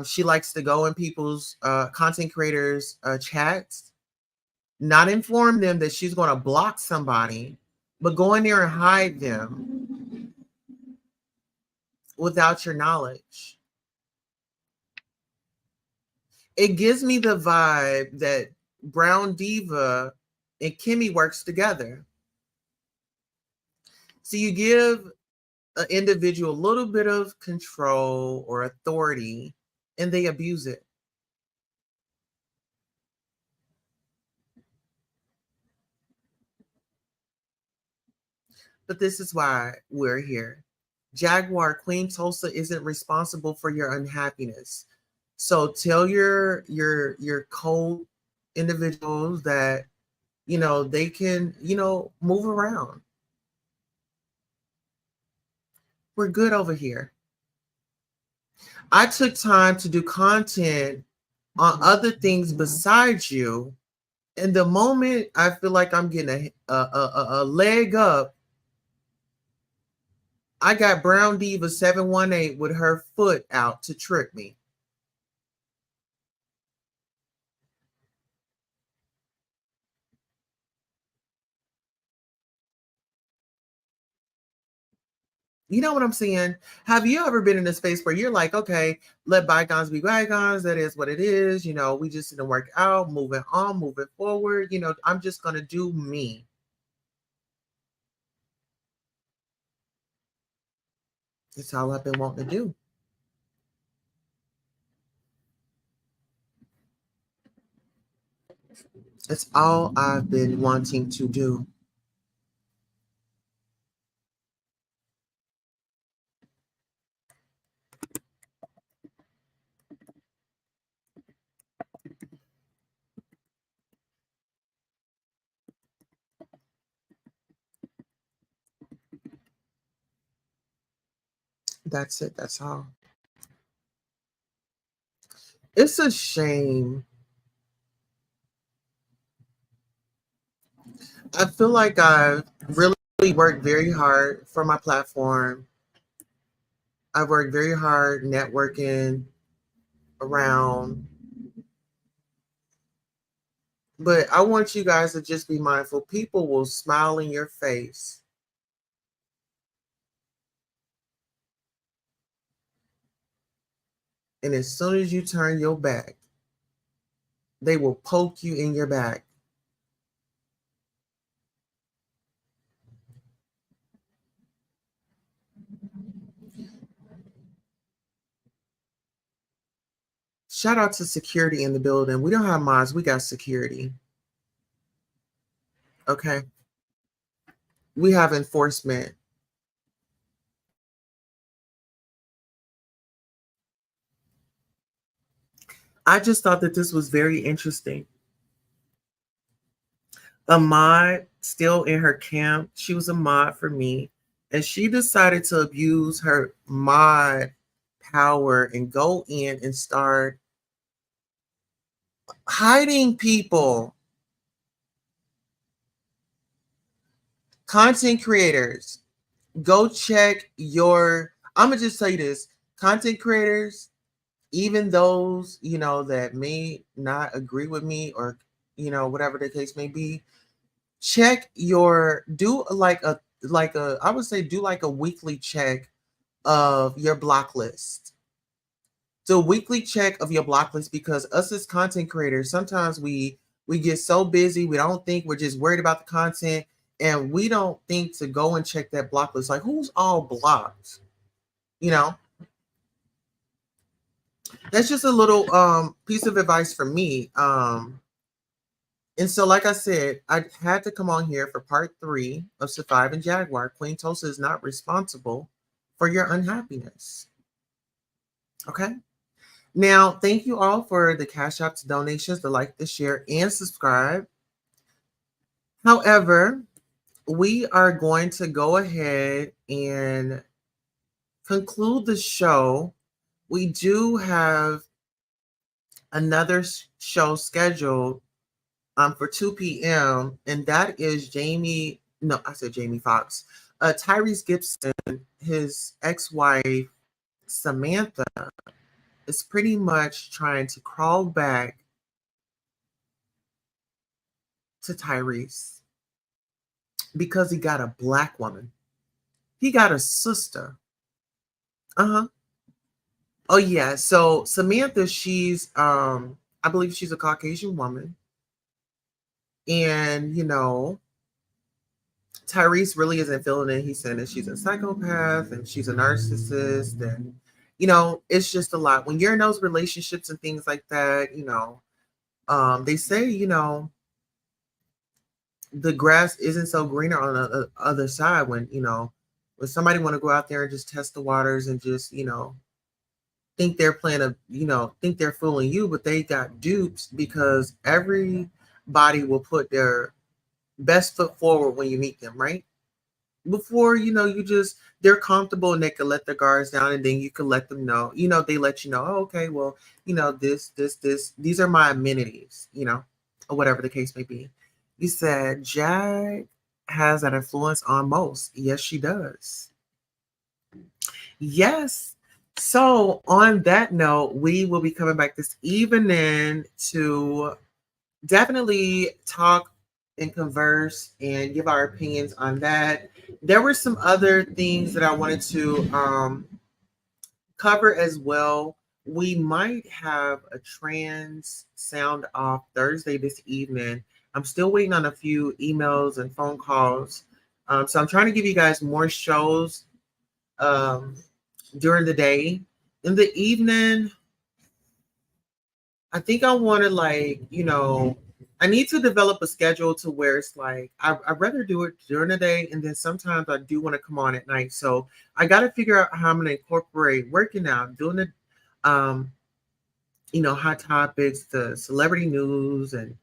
Speaker 1: She likes to go in people's content creators chats, not inform them that she's going to block somebody, but go in there and hide them without your knowledge. It gives me the vibe that Brown Diva and Kimmy works together. So you give an individual a little bit of control or authority, and they abuse it. But this is why we're here. Jaguar, Queen Tulsa isn't responsible for your unhappiness. So tell your cold individuals that they can move around. We're good over here. I took time to do content on other things besides you, and the moment I feel like I'm getting a leg up, I got Brown Diva 718 with her foot out to trick me. You know what I'm saying? Have you ever been in a space where you're like, okay, let bygones be bygones. That is what it is. We just didn't work out, moving on, moving forward. I'm just going to do me. It's all I've been wanting to do. It's all I've been wanting to do. That's it. That's all. It's a shame. I feel like I've really worked very hard for my platform. I've worked very hard networking around. But I want you guys to just be mindful. People will smile in your face. And as soon as you turn your back, they will poke you in your back. Shout out to security in the building. We don't have mods, we got security. Okay. We have enforcement. I just thought that this was very interesting. A mod still in her camp. She was a mod for me. And she decided to abuse her mod power and go in and start hiding people. Content creators, go check your, I'm going to just tell you this. Content creators, even those, that may not agree with me or, whatever the case may be, check your, do like a, I would say do like a weekly check of your block list. So weekly check of your block list, because us as content creators, sometimes we get so busy, we don't think, we're just worried about the content, and we don't think to go and check that block list. Like, who's all blocked? That's just a little piece of advice from me. And so, like I said, I had to come on here for part 3 of Surviving Jaguar. Queen Tulsa is not responsible for your unhappiness. Okay. Now, thank you all for the Cash Apps donations, the like, the share, and subscribe. However, we are going to go ahead and conclude the show. We do have another show scheduled for 2 p.m. and that is Jamie Foxx. Tyrese Gibson, his ex-wife Samantha, is pretty much trying to crawl back to Tyrese because he got a black woman. He got a sister. Uh-huh. Oh yeah. So Samantha, she's I believe she's a Caucasian woman. And Tyrese really isn't feeling it. He's saying that she's a psychopath and she's a narcissist, and it's just a lot. When you're in those relationships and things like that, they say, the grass isn't so greener on the other side when somebody want to go out there and just test the waters and just, think they're playing think they're fooling you, but they got dupes because everybody will put their best foot forward when you meet them, right? Before, they're comfortable and they can let their guards down, and then you can let them know, they let you know, oh, okay, well, these are my amenities, or whatever the case may be. You said Jag has an influence on most. Yes, she does. Yes. So on that note, we will be coming back this evening to definitely talk and converse and give our opinions on that. There were some other things that I wanted to cover as well. We might have a trans sound off Thursday this evening. I'm still waiting on a few emails and phone calls. So I'm trying to give you guys more shows during the day. In the evening, I think I want to I need to develop a schedule to where it's like I'd rather do it during the day, and then sometimes I do want to come on at night. So I got to figure out how I'm going to incorporate working out, doing the hot topics, the celebrity news, and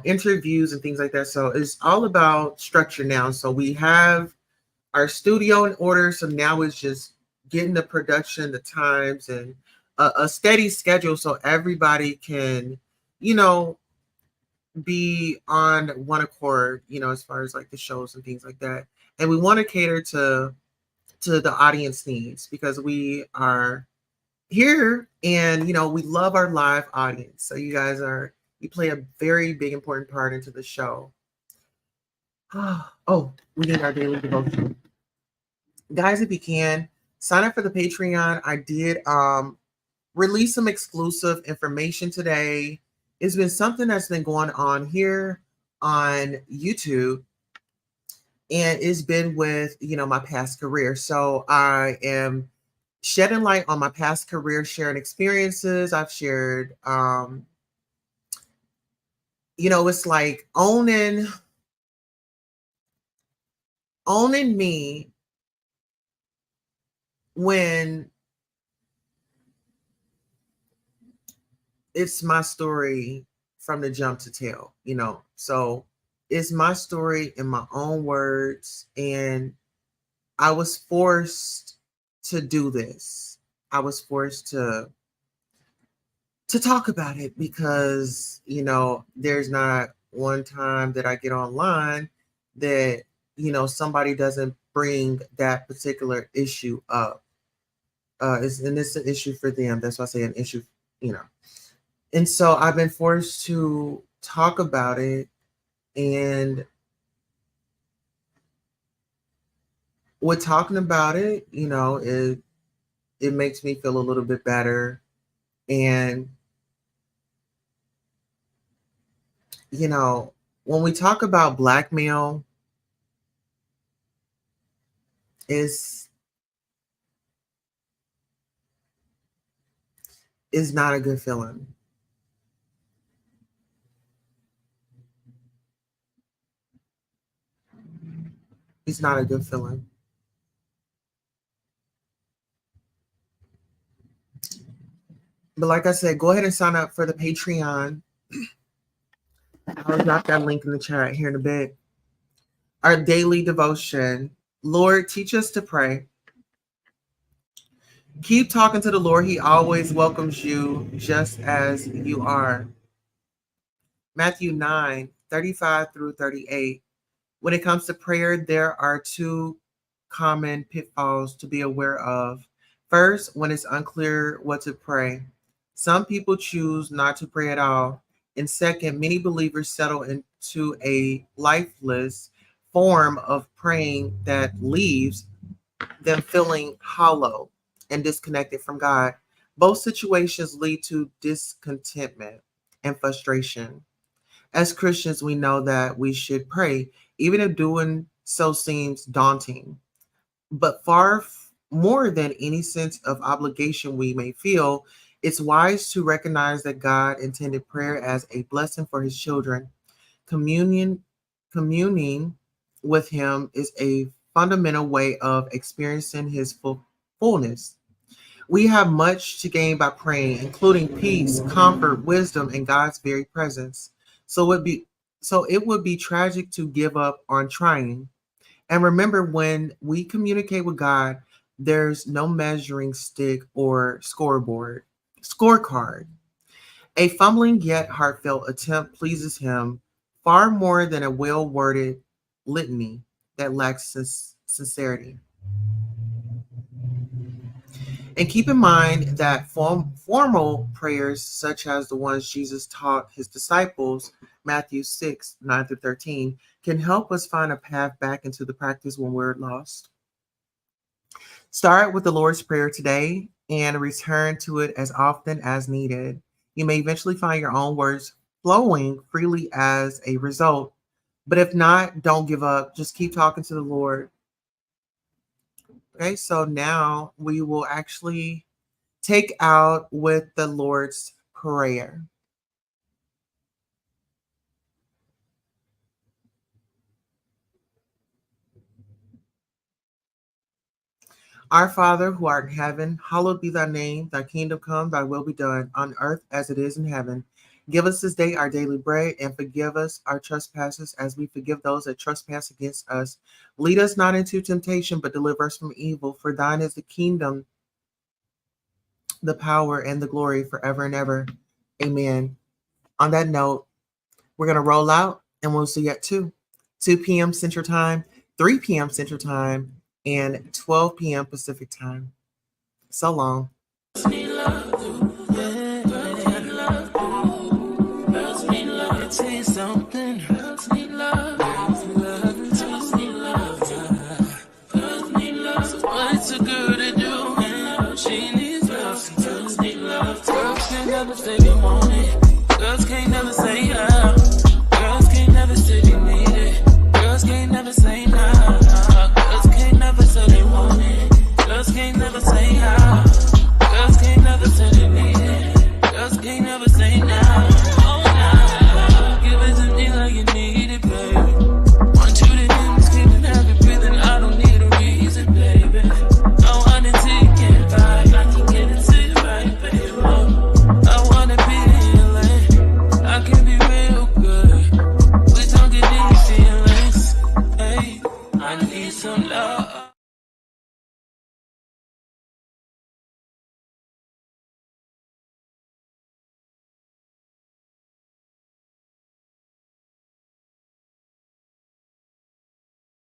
Speaker 1: interviews and things like that. So it's all about structure now. So we have our studio in order. So now it's just getting the production, the times, and a steady schedule so everybody can, be on one accord, as far as like the shows and things like that. And we want to cater to the audience needs because we are here and, we love our live audience. So you guys you play a very big, important part into the show. Oh, we need our daily devotion. Guys, if you can, sign up for the Patreon. I did release some exclusive information today. It's been something that's been going on here on YouTube, and it's been with, my past career. So I am shedding light on my past career, sharing experiences. I've shared, it's like owning me when it's my story from the jump to tell, so it's my story in my own words. And I was forced to do this. I was forced to talk about it because, there's not one time that I get online that, somebody doesn't bring that particular issue up. It's an issue for them. That's why I say an issue, And so I've been forced to talk about it, and with talking about it, it makes me feel a little bit better. And, when we talk about blackmail, it's is not a good feeling. It's not a good feeling. But like I said, go ahead and sign up for the Patreon. I'll drop that link in the chat here in a bit. Our daily devotion. Lord, teach us to pray. Keep talking to the Lord. He always welcomes you just as you are. Matthew 9:35 through 38. When it comes to prayer, there are two common pitfalls to be aware of. First, when it's unclear what to pray. Some people choose not to pray at all. And second, many believers settle into a lifeless form of praying that leaves them feeling hollow and disconnected from God. Both situations lead to discontentment and frustration. As Christians, we know that we should pray, even if doing so seems daunting. But far more than any sense of obligation we may feel, it's wise to recognize that God intended prayer as a blessing for his children. Communing with him is a fundamental way of experiencing his fullness. We have much to gain by praying, including peace, comfort, wisdom, and God's very presence. So it would be tragic to give up on trying. And remember, when we communicate with God, there's no measuring stick or scorecard. A fumbling yet heartfelt attempt pleases him far more than a well-worded litany that lacks sincerity. And keep in mind that formal prayers, such as the ones Jesus taught his disciples, Matthew 6:9 through 13, can help us find a path back into the practice when we're lost. Start with the Lord's Prayer today and return to it as often as needed. You may eventually find your own words flowing freely as a result. But if not, don't give up. Just keep talking to the Lord. Okay, so now we will actually take out with the Lord's Prayer. Our Father, who art in heaven, hallowed be thy name. Thy kingdom come, thy will be done, on earth as it is in heaven. Give us this day our daily bread, and forgive us our trespasses as we forgive those that trespass against us. Lead us not into temptation, but deliver us from evil. For thine is the kingdom, the power, and the glory forever and ever. Amen. On that note, we're going to roll out, and we'll see you at 2 p.m. Central Time, 3 p.m. Central Time, and 12 p.m. Pacific Time. So long.